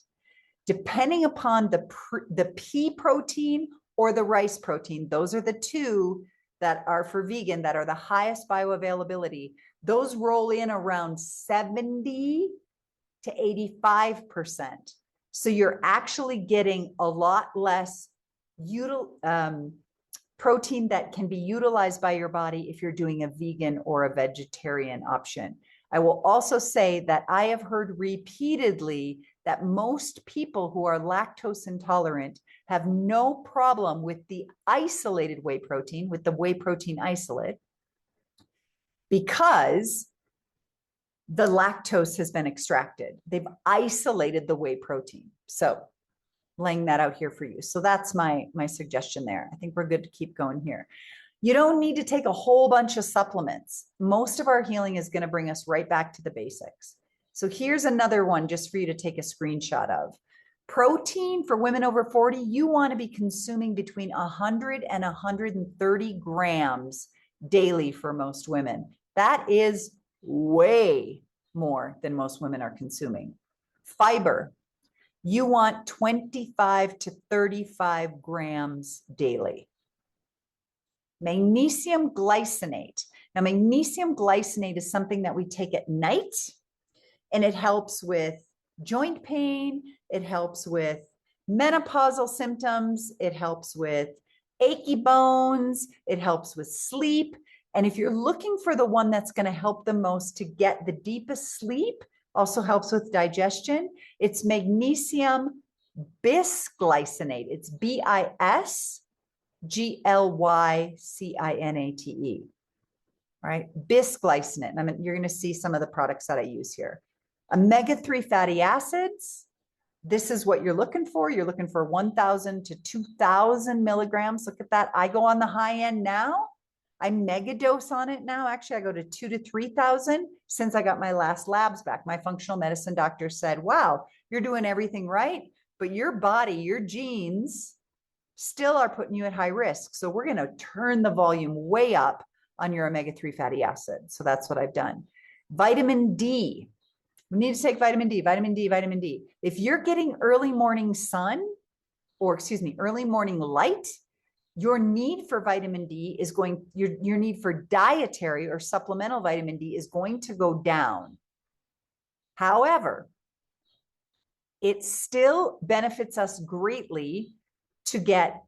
Depending upon the pea protein or the rice protein, those are the two that are for vegan, that are the highest bioavailability. Those roll in around 70 to 85%. So you're actually getting a lot less protein that can be utilized by your body if you're doing a vegan or a vegetarian option. I will also say that I have heard repeatedly that most people who are lactose intolerant have no problem with the isolated whey protein, with the whey protein isolate, because the lactose has been extracted. They've isolated the whey protein. So laying that out here for you. So that's my suggestion there. I think we're good to keep going here. You don't need to take a whole bunch of supplements. Most of our healing is going to bring us right back to the basics. So here's another one just for you to take a screenshot of. Protein for women over 40, you want to be consuming between 100 and 130 grams daily for most women. That is way more than most women are consuming. Fiber, you want 25 to 35 grams daily. Magnesium glycinate. Now, magnesium glycinate is something that we take at night, and it helps with joint pain. It helps with menopausal symptoms. It helps with achy bones. It helps with sleep. And if you're looking for the one that's going to help the most to get the deepest sleep, also helps with digestion, it's magnesium bisglycinate. It's bisglycinate, right? Bisglycinate. I mean, you're going to see some of the products that I use here. Omega-3 fatty acids. This is what you're looking for. You're looking for 1,000 to 2,000 milligrams. Look at that. I go on the high end now. I mega dose on it now. Actually, I go to 2,000 to 3,000 since I got my last labs back. My functional medicine doctor said, wow, you're doing everything right, but your body, your genes still are putting you at high risk. So we're going to turn the volume way up on your omega-3 fatty acid. So that's what I've done. Vitamin D. We need to take vitamin D, vitamin D, vitamin D. If you're getting early morning sun, or excuse me, early morning light, your need for vitamin D is going, your need for dietary or supplemental vitamin D is going to go down. However, it still benefits us greatly to get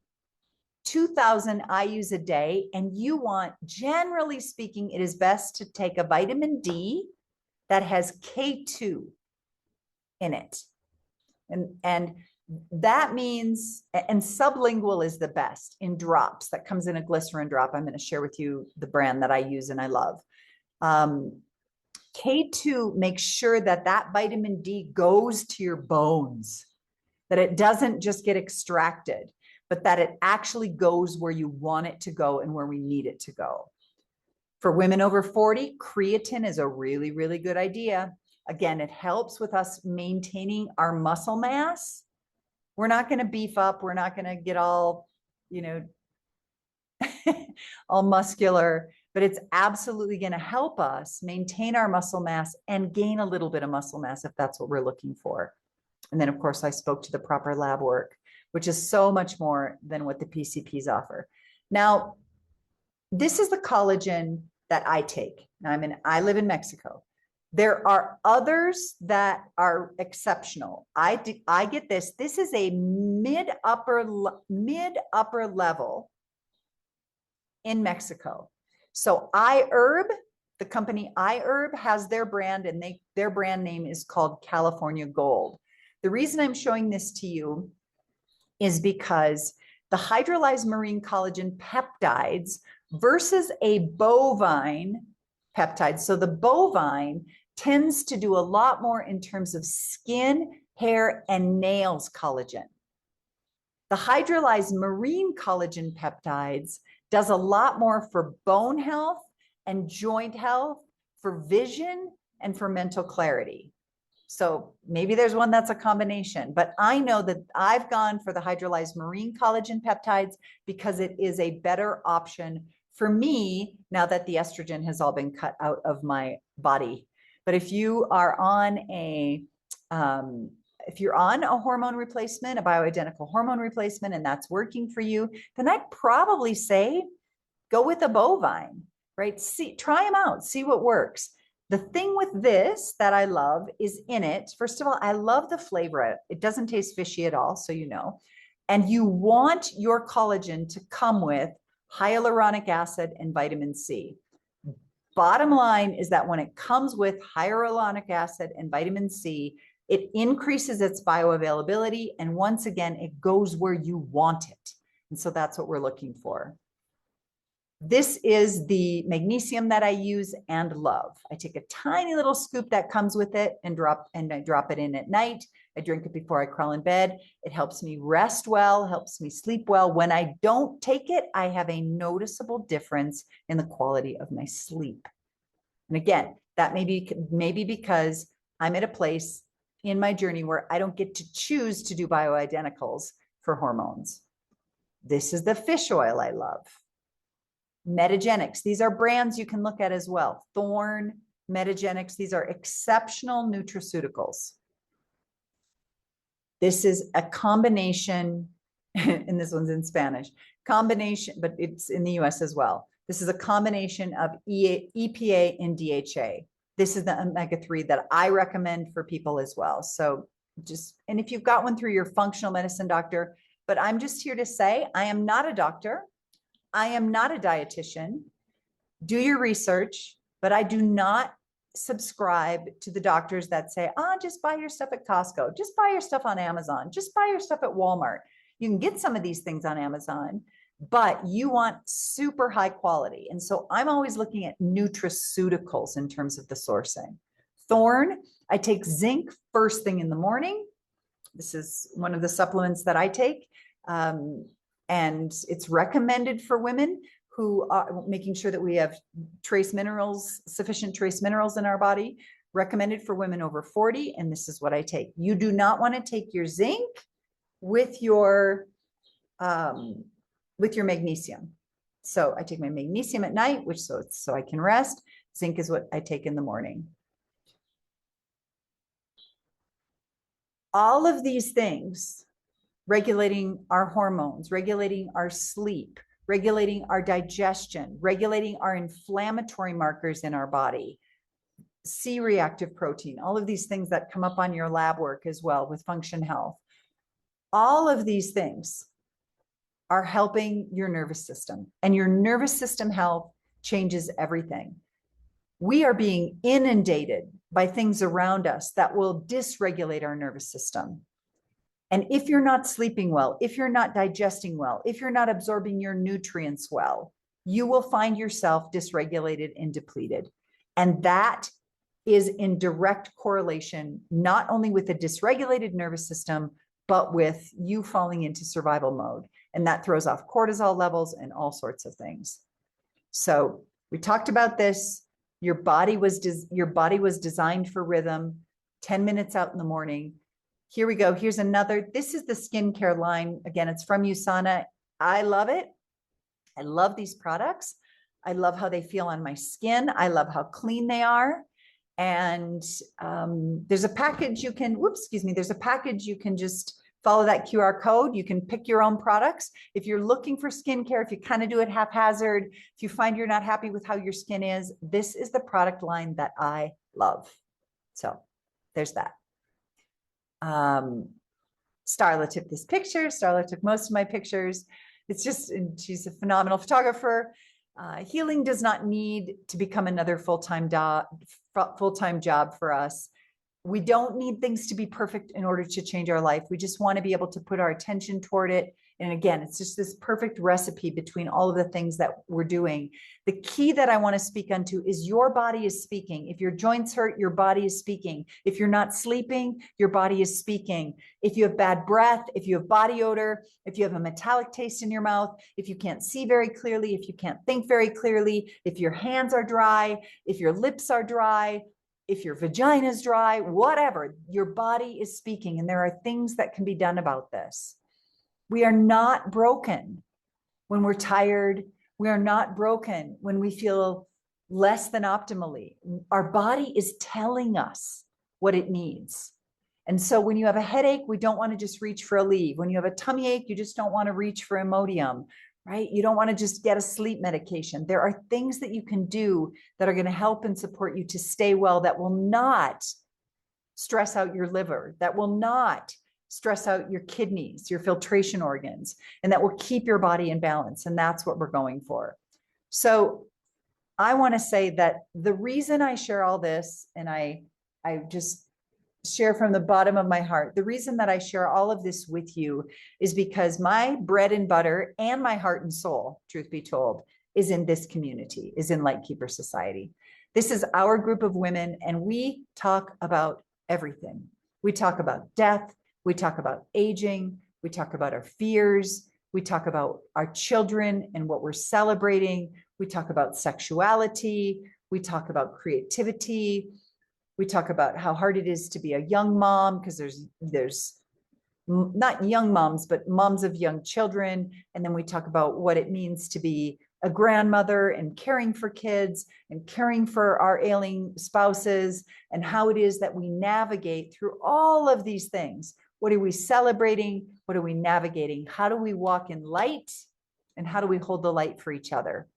2,000 IUs a day. And you want, generally speaking, it is best to take a vitamin D that has K2 in it. And that means, and sublingual is the best in drops. That comes in a glycerin drop. I'm going to share with you the brand that I use and I love. K2 makes sure that that vitamin D goes to your bones, that it doesn't just get extracted, but that it actually goes where you want it to go and where we need it to go. For women over 40, creatine is a really, really good idea. Again, it helps with us maintaining our muscle mass. We're not going to beef up. We're not going to get all, all muscular, but it's absolutely going to help us maintain our muscle mass and gain a little bit of muscle mass if that's what we're looking for. And then, of course, I spoke to the proper lab work, which is so much more than what the PCPs offer. Now, this is the collagen that I take. Now, I live in Mexico. There are others that are exceptional. I get this. This is a mid-upper level in Mexico. So iHerb, the company iHerb has their brand, and their brand name is called California Gold. The reason I'm showing this to you is because the hydrolyzed marine collagen peptides versus a bovine peptide. So the bovine tends to do a lot more in terms of skin, hair, and nails collagen. The hydrolyzed marine collagen peptides does a lot more for bone health and joint health, for vision, and for mental clarity. So maybe there's one that's a combination, but I know that I've gone for the hydrolyzed marine collagen peptides because it is a better option for me now that the estrogen has all been cut out of my body. But if you are on if you're on a hormone replacement, a bioidentical hormone replacement, and that's working for you, then I'd probably say go with a bovine, right? Try them out, see what works. The thing with this that I love is in it. First of all, I love the flavor. It doesn't taste fishy at all, so you know. And you want your collagen to come with hyaluronic acid and vitamin C. Bottom line is that when it comes with hyaluronic acid and vitamin C, it increases its bioavailability. And once again, it goes where you want it. And so that's what we're looking for. This is the magnesium that I use and love. I take a tiny little scoop that comes with it and I drop it in at night. I drink it before I crawl in bed. It helps me rest well, helps me sleep well. When I don't take it, I have a noticeable difference in the quality of my sleep. And again, that may be because I'm at a place in my journey where I don't get to choose to do bioidenticals for hormones. This is the fish oil I love. Metagenics. These are brands you can look at as well. Thorne, Metagenics. These are exceptional nutraceuticals. This is a combination, and this one's in Spanish, combination, but it's in the US as well. This is a combination of EPA and DHA. This is the omega-3 that I recommend for people as well. So and if you've got one through your functional medicine doctor, but I'm just here to say, I am not a doctor. I am not a dietitian. Do your research, but I do not subscribe to the doctors that say, just buy your stuff at Costco, just buy your stuff on Amazon, just buy your stuff at Walmart. You can get some of these things on Amazon, but you want super high quality. And so I'm always looking at nutraceuticals in terms of the sourcing. Thorne, I take zinc first thing in the morning. This is one of the supplements that I take. And it's recommended for women who are making sure that we have trace minerals, sufficient trace minerals in our body, recommended for women over 40. And this is what I take. You do not want to take your zinc with your magnesium. So I take my magnesium at night, so I can rest. Zinc is what I take in the morning. All of these things, regulating our hormones, regulating our sleep, regulating our digestion, regulating our inflammatory markers in our body, C-reactive protein, all of these things that come up on your lab work as well with Function Health. All of these things are helping your nervous system, and your nervous system health changes everything. We are being inundated by things around us that will dysregulate our nervous system. And if you're not sleeping well, if you're not digesting well, if you're not absorbing your nutrients well, you will find yourself dysregulated and depleted. And that is in direct correlation, not only with the dysregulated nervous system, but with you falling into survival mode. And that throws off cortisol levels and all sorts of things. So we talked about this. Your body was designed for rhythm, 10 minutes out in the morning. Here we go. Here's another. This is the skincare line. Again, it's from USANA. I love it. I love these products. I love how they feel on my skin. I love how clean they are. And there's a package you can, there's a package you can just follow that QR code. You can pick your own products. If you're looking for skincare, if you kind of do it haphazard, if you find you're not happy with how your skin is, this is the product line that I love. So there's that. Starla took this picture. Starla took most of my pictures. It's just, she's a phenomenal photographer. Healing does not need to become another full-time job for us. We don't need things to be perfect in order to change our life. We just want to be able to put our attention toward it. And again, it's just this perfect recipe between all of the things that we're doing. The key that I want to speak onto is your body is speaking. If your joints hurt, your body is speaking. If you're not sleeping, your body is speaking. If you have bad breath, if you have body odor, if you have a metallic taste in your mouth, if you can't see very clearly, if you can't think very clearly, if your hands are dry, if your lips are dry, if your vagina is dry, whatever, your body is speaking, and there are things that can be done about this. We are not broken when we're tired. We are not broken when we feel less than optimally. Our body is telling us what it needs. And so when you have a headache, we don't want to just reach for Aleve. When you have a tummy ache, you just don't want to reach for Imodium, right? You don't want to just get a sleep medication. There are things that you can do that are going to help and support you to stay well, that will not stress out your liver, that will not stress out your kidneys, your filtration organs, and that will keep your body in balance. And that's what we're going for. So I want to say that the reason I share all this, and I just share from the bottom of my heart, the reason that I share all of this with you is because my bread and butter and my heart and soul, truth be told, is in this community, is in Lightkeeper Society. This is our group of women, and we talk about everything. We talk about death. We talk about aging. We talk about our fears. We talk about our children and what we're celebrating. We talk about sexuality. We talk about creativity. We talk about how hard it is to be a young mom, because there's not young moms, but moms of young children. And then we talk about what it means to be a grandmother and caring for kids and caring for our ailing spouses, and how it is that we navigate through all of these things. What are we celebrating? What are we navigating? How do we walk in light? And how do we hold the light for each other?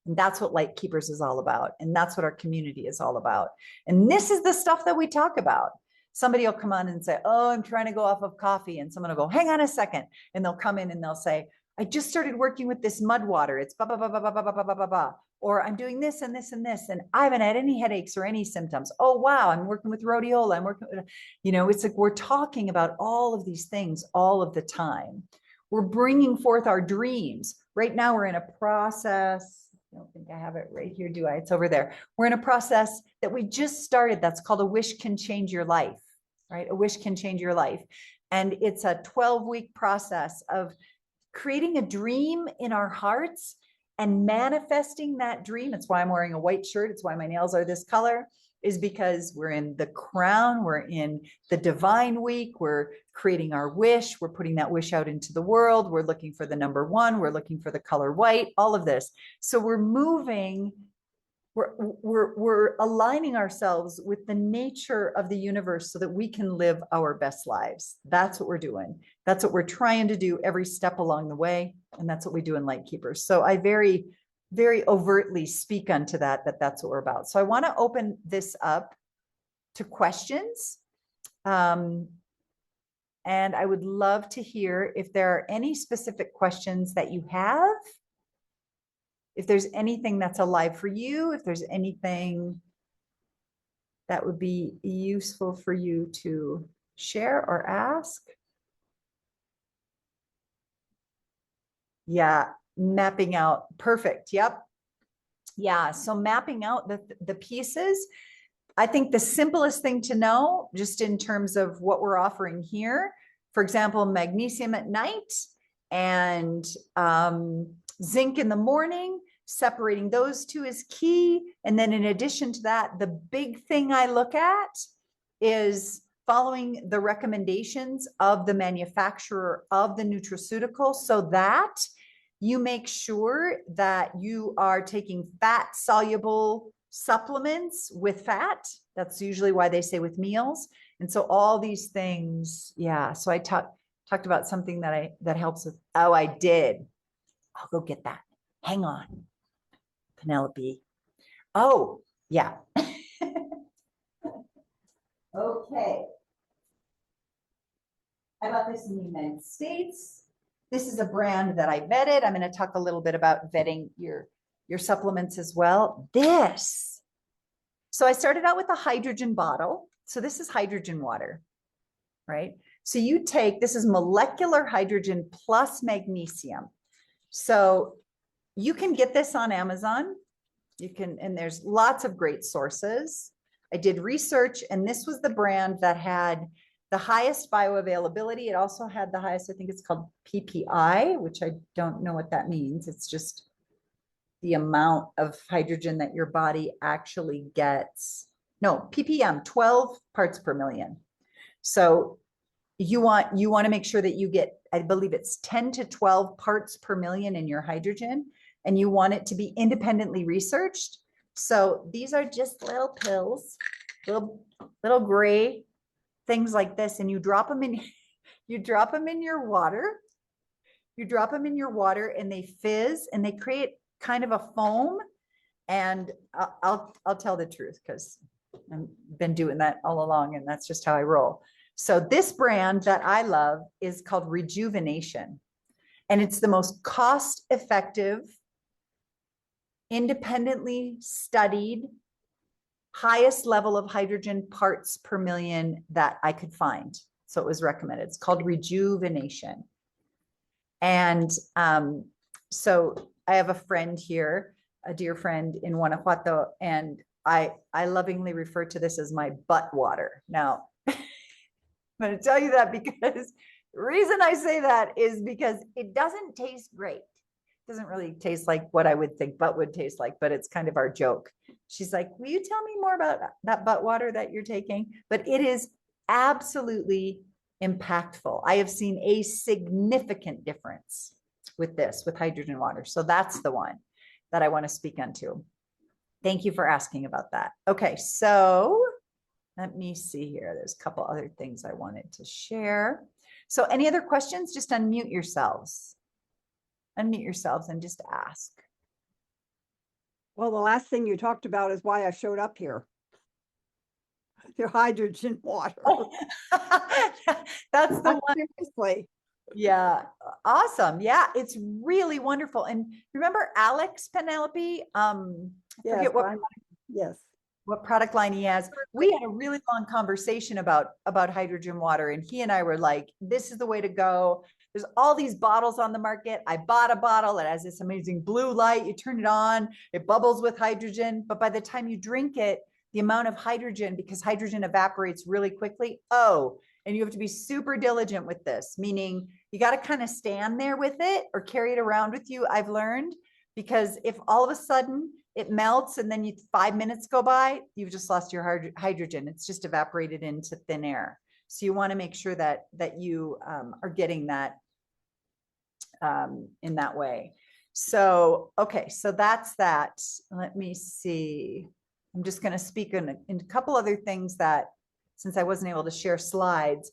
And that's what Light Keepers is all about. And that's what our community is all about. And this is the stuff that we talk about. Somebody will come on and say, oh, I'm trying to go off of coffee. And someone will go, hang on a second. And they'll come in and they'll say, I just started working with this mud water. It's blah, blah, blah, blah, blah, blah, blah, blah, blah, blah. Or I'm doing this and this and this, and I haven't had any headaches or any symptoms. Oh, wow. I'm working with rhodiola. I'm working with, it's like we're talking about all of these things all of the time. We're bringing forth our dreams. Right now, we're in a process. I don't think I have it right here, do I? It's over there. We're in a process that we just started. That's called A Wish Can Change Your Life, right? A Wish Can Change Your Life. And it's a 12-week process of creating a dream in our hearts and manifesting that dream. It's why I'm wearing a white shirt. It's why my nails are this color, is because we're in the crown. We're in the divine week. We're creating our wish. We're putting that wish out into the world. We're looking for the number one. We're looking for the color white, all of this. So we're moving, we're aligning ourselves with the nature of the universe so that we can live our best lives. That's what we're doing. That's what we're trying to do every step along the way. And that's what we do in Light Keepers. So I very overtly speak onto that's what we're about. So I want to open this up to questions. And I would love to hear if there are any specific questions that you have, if there's anything that's alive for you, if there's anything that would be useful for you to share or ask. Yeah. Mapping out. Perfect. Yep. Yeah. So mapping out the pieces, I think the simplest thing to know, just in terms of what we're offering here, for example, magnesium at night and zinc in the morning, separating those two is key. And then in addition to that, the big thing I look at is following the recommendations of the manufacturer of the nutraceutical, so that you make sure that you are taking fat soluble supplements with fat. That's usually why they say with meals. And so all these things, yeah. So I talked about something that helps with, oh, I did. I'll go get that. Hang on, Penelope. Oh, yeah. Okay. I bought this in the United States. This is a brand that I vetted. I'm going to talk a little bit about vetting your supplements as well. So I started out with a hydrogen bottle. So this is hydrogen water, right? So you take, this is molecular hydrogen plus magnesium. So you can get this on Amazon. You can, and there's lots of great sources. I did research, and this was the brand that had the highest bioavailability. It also had the highest, I think it's called PPI, which I don't know what that means. It's just the amount of hydrogen that your body actually gets no, ppm, 12 parts per million. So you want to make sure that you get, I believe it's 10 to 12 parts per million in your hydrogen, and you want it to be independently researched. So these are just little pills, little gray things like this, and you drop them in your water. You drop them in your water and they fizz and they create kind of a foam. And I'll tell the truth because I've been doing that all along, and that's just how I roll. So this brand that I love is called Rejuvenation, and it's the most cost-effective, independently studied, highest level of hydrogen parts per million that I could find. So it was recommended. It's called Rejuvenation. And so I have a friend here, a dear friend in Guanajuato, and I lovingly refer to this as my butt water. Now, I'm going to tell you that because the reason I say that is because it doesn't taste great. It doesn't really taste like what I would think butt would taste like, but it's kind of our joke. She's like, will you tell me more about that butt water that you're taking? But it is absolutely impactful. I have seen a significant difference with this, with hydrogen water. So that's the one that I want to speak onto. Thank you for asking about that. Okay, so let me see here. There's a couple other things I wanted to share. So any other questions? Just unmute yourselves. Unmute yourselves and just ask. Well, the last thing you talked about is why I showed up here. Your hydrogen water. That's the one. Seriously. Yeah, awesome. Yeah, it's really wonderful. And remember Alex Penelope? I forget what product line he has. We had a really long conversation about hydrogen water, and he and I were like, this is the way to go. There's all these bottles on the market. I bought a bottle. It has this amazing blue light. You turn it on, it bubbles with hydrogen. But by the time you drink it, the amount of hydrogen, because hydrogen evaporates really quickly. Oh, and you have to be super diligent with this, meaning you got to kind of stand there with it or carry it around with you. I've learned, because if all of a sudden it melts and then 5 minutes go by, you've just lost your hydrogen. It's just evaporated into thin air. So you want to make sure that you are getting that in that way. So, okay, so that's that. Let me see. I'm just going to speak in a couple other things that, since I wasn't able to share slides.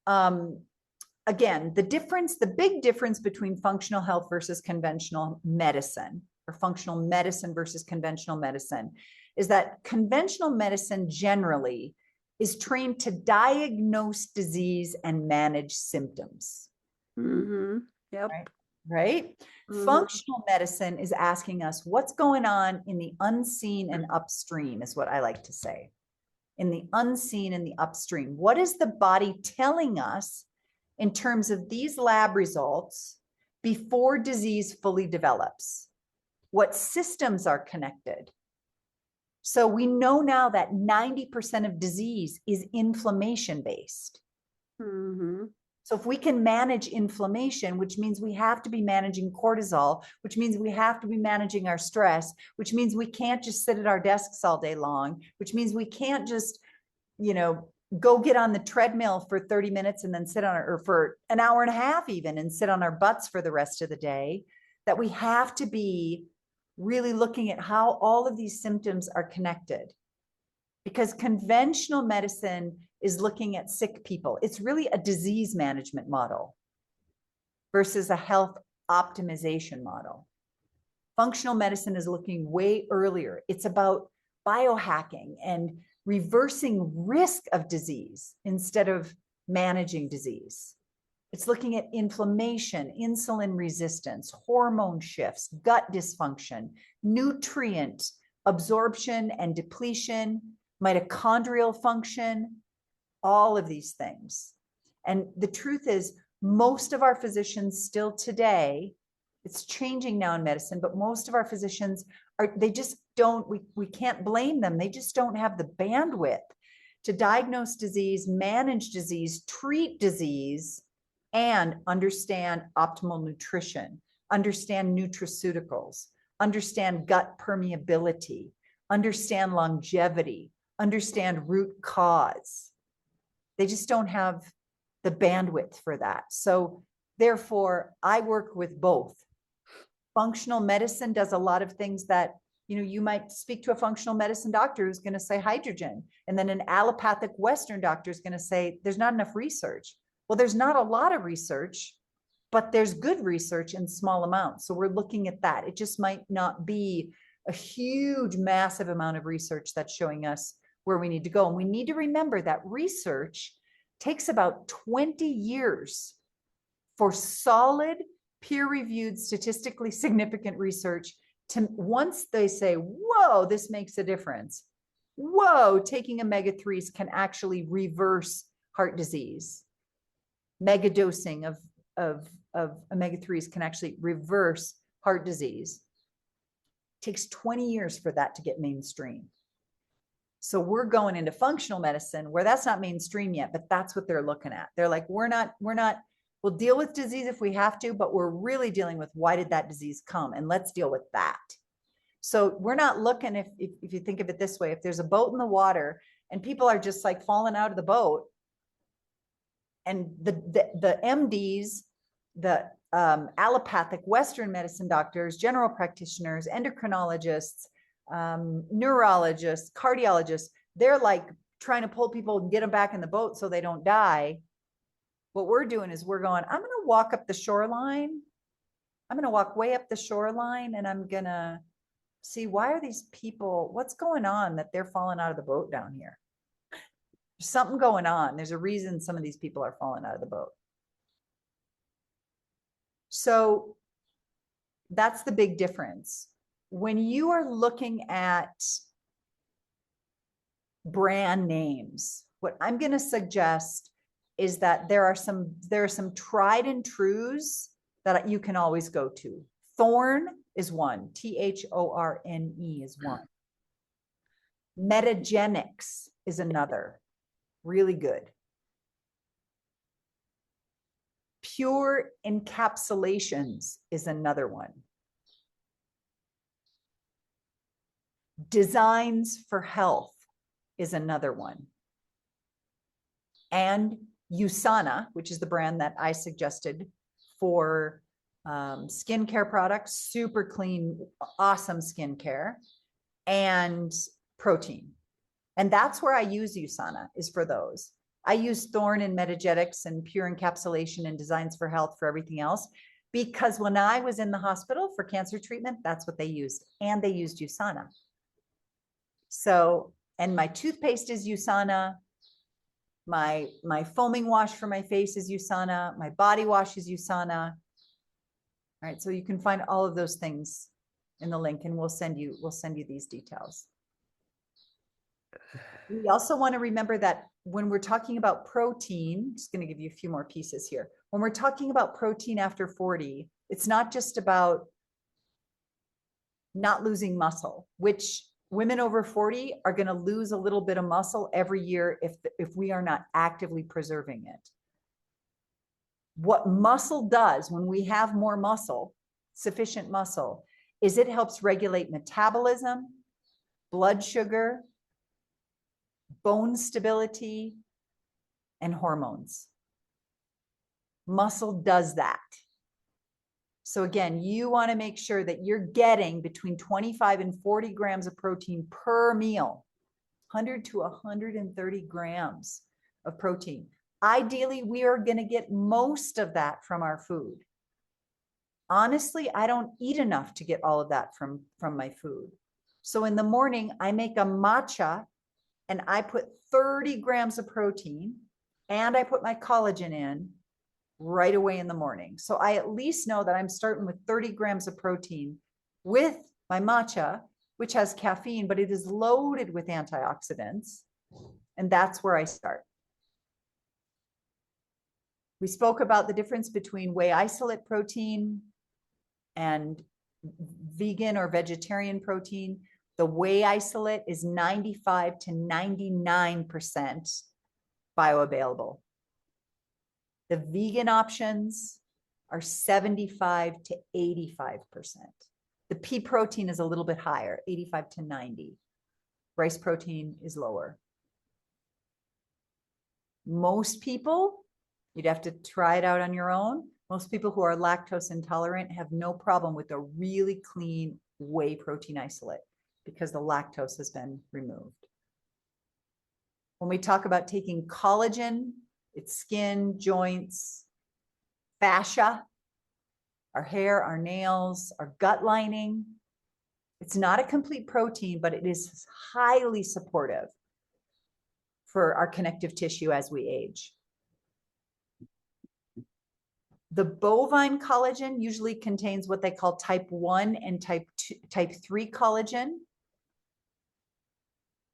Again, the big difference between functional health versus conventional medicine, or functional medicine versus conventional medicine, is that conventional medicine generally is trained to diagnose disease and manage symptoms. Mm-hmm. Yep. Right? Mm-hmm. Functional medicine is asking us what's going on in the unseen and upstream, is what I like to say. In the unseen and the upstream. What is the body telling us in terms of these lab results before disease fully develops? What systems are connected? So we know now that 90% of disease is inflammation based. Mm-hmm. So if we can manage inflammation, which means we have to be managing cortisol, which means we have to be managing our stress, which means we can't just sit at our desks all day long, which means we can't just, go get on the treadmill for 30 minutes and then sit on or for an hour and a half even and sit on our butts for the rest of the day, that we have to be really looking at how all of these symptoms are connected. Because conventional medicine is looking at sick people. It's really a disease management model versus a health optimization model. Functional medicine is looking way earlier. It's about biohacking and reversing risk of disease instead of managing disease. It's looking at inflammation, insulin resistance, hormone shifts, gut dysfunction, nutrient absorption and depletion, mitochondrial function, all of these things. And the truth is, most of our physicians still today, it's changing now in medicine, but most of our physicians they just don't, we can't blame them. They just don't have the bandwidth to diagnose disease, manage disease, treat disease, and understand optimal nutrition, understand nutraceuticals, understand gut permeability, understand longevity, understand root cause. They just don't have the bandwidth for that. So therefore, I work with both. Functional medicine does a lot of things that, you might speak to a functional medicine doctor who's going to say hydrogen. And then an allopathic Western doctor is going to say, there's not enough research. Well, there's not a lot of research, but there's good research in small amounts. So we're looking at that. It just might not be a huge, massive amount of research that's showing us where we need to go. And we need to remember that research takes about 20 years for solid, peer-reviewed, statistically significant research to, once they say, whoa, this makes a difference. Whoa, taking omega-3s can actually reverse heart disease. Mega dosing of omega-3s can actually reverse heart disease. It takes 20 years for that to get mainstream. So we're going into functional medicine where that's not mainstream yet, but that's what they're looking at. They're like, we'll deal with disease if we have to, but we're really dealing with why did that disease come? And let's deal with that. So we're not looking, if you think of it this way, if there's a boat in the water and people are just like falling out of the boat, and the MDs, the allopathic Western medicine doctors, general practitioners, endocrinologists, neurologists, cardiologists, they're like trying to pull people and get them back in the boat so they don't die. What we're doing is we're going, I'm going to walk up the shoreline. I'm going to walk way up the shoreline and I'm going to see, why are these people, what's going on that they're falling out of the boat down here? There's something going on. There's a reason some of these people are falling out of the boat. So that's the big difference. When you are looking at brand names, what I'm going to suggest is that there are some tried and trues that you can always go to. Thorne is one. THORNE is one. Metagenics is another. Really good. Pure encapsulations is another one. Designs for Health is another one. And USANA, which is the brand that I suggested for skincare products, super clean, awesome skincare, and protein. And that's where I use USANA, is for those. I use Thorne and Metagenics and Pure Encapsulation and Designs for Health for everything else, because when I was in the hospital for cancer treatment, that's what they used. And they used USANA. So, and my toothpaste is USANA. My foaming wash for my face is USANA. My body wash is USANA. All right, so you can find all of those things in the link, and we'll send you these details. We also want to remember that when we're talking about protein, just going to give you a few more pieces here. When we're talking about protein after 40, it's not just about not losing muscle, which women over 40 are going to lose a little bit of muscle every year if we are not actively preserving it. What muscle does when we have more muscle, sufficient muscle, is it helps regulate metabolism, blood sugar, bone stability, and hormones. Muscle does that. So again, you want to make sure that you're getting between 25 and 40 grams of protein per meal, 100 to 130 grams of protein. Ideally, we are going to get most of that from our food. Honestly, I don't eat enough to get all of that from my food. So in the morning, I make a matcha and I put 30 grams of protein and I put my collagen in right away in the morning. So I at least know that I'm starting with 30 grams of protein with my matcha, which has caffeine, but it is loaded with antioxidants. And that's where I start. We spoke about the difference between whey isolate protein and vegan or vegetarian protein. The whey isolate is 95 to 99% bioavailable. The vegan options are 75 to 85%. The pea protein is a little bit higher, 85 to 90. Rice protein is lower. Most people, you'd have to try it out on your own. Most people who are lactose intolerant have no problem with a really clean whey protein isolate because the lactose has been removed. When we talk about taking collagen, it's skin, joints, fascia, our hair, our nails, our gut lining. It's not a complete protein, but it is highly supportive for our connective tissue as we age. The bovine collagen usually contains what they call type 1 and type 3 collagen.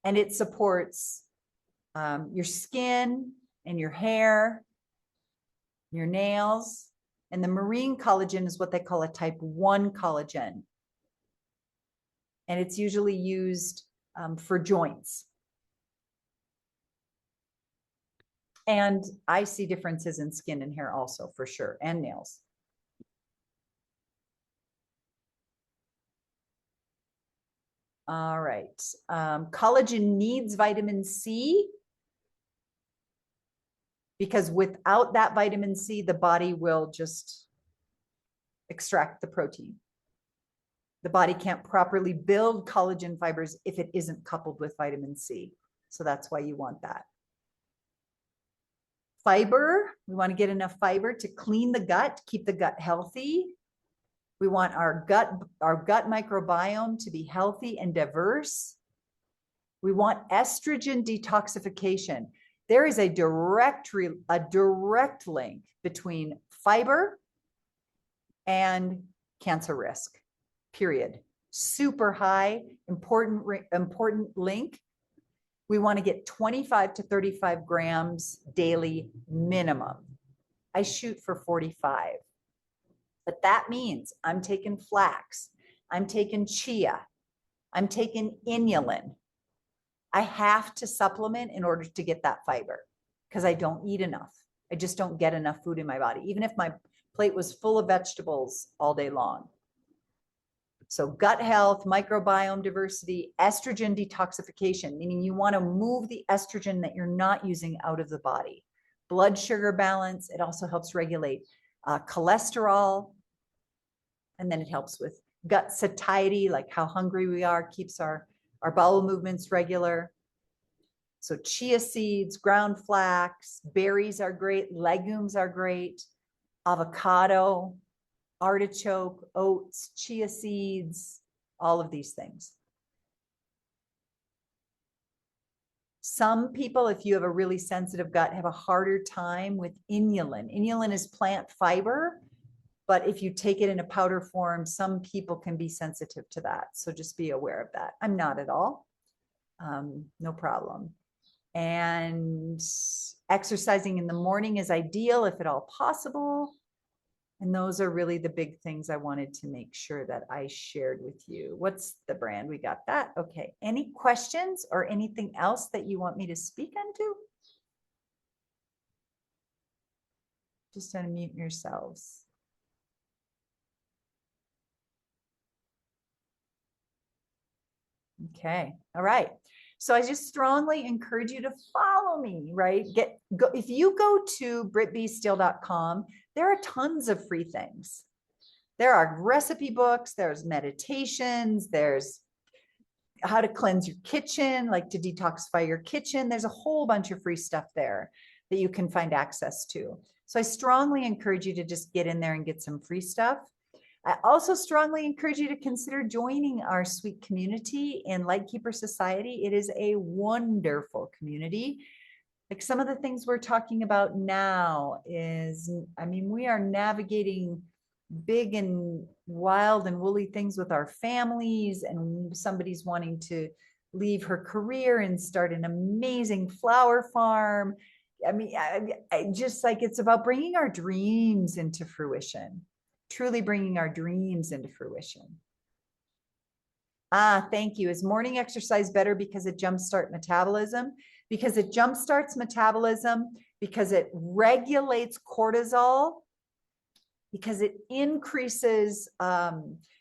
And it supports your skin and your hair, your nails. And the marine collagen is what they call a type 1 collagen. And it's usually used for joints. And I see differences in skin and hair also, for sure, and nails. All right. Collagen needs vitamin C because without that vitamin C, the body will just extract the protein. The body can't properly build collagen fibers if it isn't coupled with vitamin C. So that's why you want that. Fiber, we want to get enough fiber to clean the gut, keep the gut healthy. We want our gut microbiome to be healthy and diverse. We want estrogen detoxification. There is a direct link between fiber and cancer risk, period. Super high, important link. We want to get 25 to 35 grams daily minimum. I shoot for 45. But that means I'm taking flax, I'm taking chia, I'm taking inulin. I have to supplement in order to get that fiber because I don't eat enough. I just don't get enough food in my body, even if my plate was full of vegetables all day long. So gut health, microbiome diversity, estrogen detoxification, meaning you want to move the estrogen that you're not using out of the body. Blood sugar balance, it also helps regulate cholesterol. And then it helps with gut satiety, like how hungry we are, keeps our bowel movements regular. So chia seeds, ground flax, berries are great, legumes are great, avocado, artichoke, oats, chia seeds, all of these things. Some people, if you have a really sensitive gut, have a harder time with inulin. Inulin is plant fiber, but if you take it in a powder form, some people can be sensitive to that. So just be aware of that. I'm not at all. No problem. And exercising in the morning is ideal if at all possible. And those are really the big things I wanted to make sure that I shared with you. What's the brand? We got that. Okay. Any questions or anything else that you want me to speak onto? Just unmute yourselves. Okay. All right. So I just strongly encourage you to follow me, right? If you go to brittbsteele.com, there are tons of free things. There are recipe books, there's meditations, there's how to cleanse your kitchen, like to detoxify your kitchen. There's a whole bunch of free stuff there that you can find access to. So I strongly encourage you to just get in there and get some free stuff. I also strongly encourage you to consider joining our sweet community in Lightkeeper Society. It is a wonderful community. Like some of the things we're talking about now is, I mean, we are navigating big and wild and woolly things with our families, and somebody's wanting to leave her career and start an amazing flower farm. I mean, I just like, it's about bringing our dreams into fruition. Truly bringing our dreams into fruition. Thank you. Is morning exercise better because it jumpstarts metabolism? Because it jumpstarts metabolism, because it regulates cortisol, because it increases,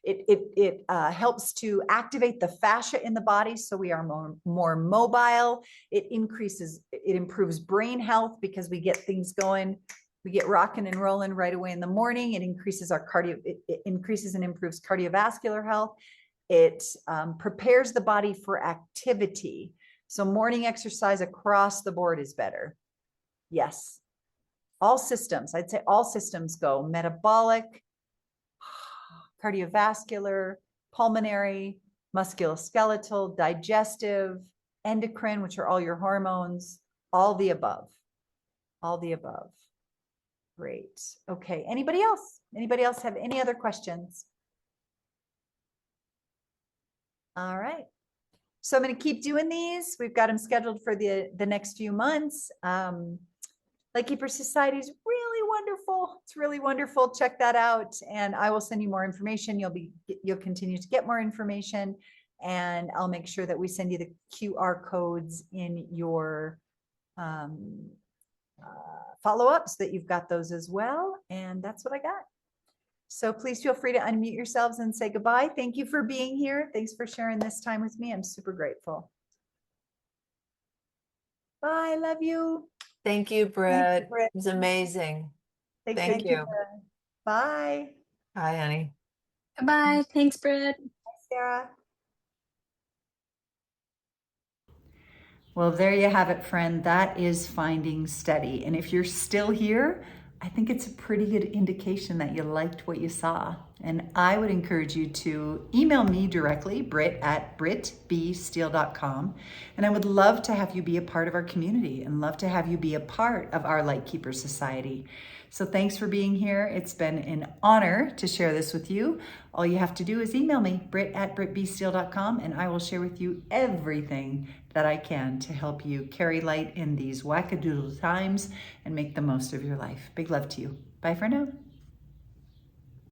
it helps to activate the fascia in the body so we are more mobile. It improves brain health because we get things going. We get rocking and rolling right away in the morning. It increases it increases and improves cardiovascular health. It prepares the body for activity. So morning exercise across the board is better. Yes. All systems, I'd say all systems go: metabolic, cardiovascular, pulmonary, musculoskeletal, digestive, endocrine, which are all your hormones, all the above. All the above. Great. Okay. Anybody else? Anybody else have any other questions? All right. So I'm going to keep doing these. We've got them scheduled for the next few months. Lightkeeper Society is really wonderful. It's really wonderful. Check that out, and I will send you more information. You'll continue to get more information, and I'll make sure that we send you the QR codes in your follow-up so that you've got those as well. And that's what I got. So please feel free to unmute yourselves and say goodbye. Thank you for being here. Thanks for sharing this time with me. I'm super grateful. Bye. Love you. Thank you, Britt. Thank you, Britt. It was amazing. Thank you. Bye. Bye, honey. Bye. Thanks, Britt. Bye, Sarah. Well, there you have it, friend. That is Finding Steady. And if you're still here, I think it's a pretty good indication that you liked what you saw. And I would encourage you to email me directly, Britt at brittbsteele.com. And I would love to have you be a part of our community and love to have you be a part of our Lightkeeper Society. So thanks for being here. It's been an honor to share this with you. All you have to do is email me, Britt at brittbsteele.com, and I will share with you everything that I can to help you carry light in these wackadoodle times and make the most of your life. Big love to you. Bye for now.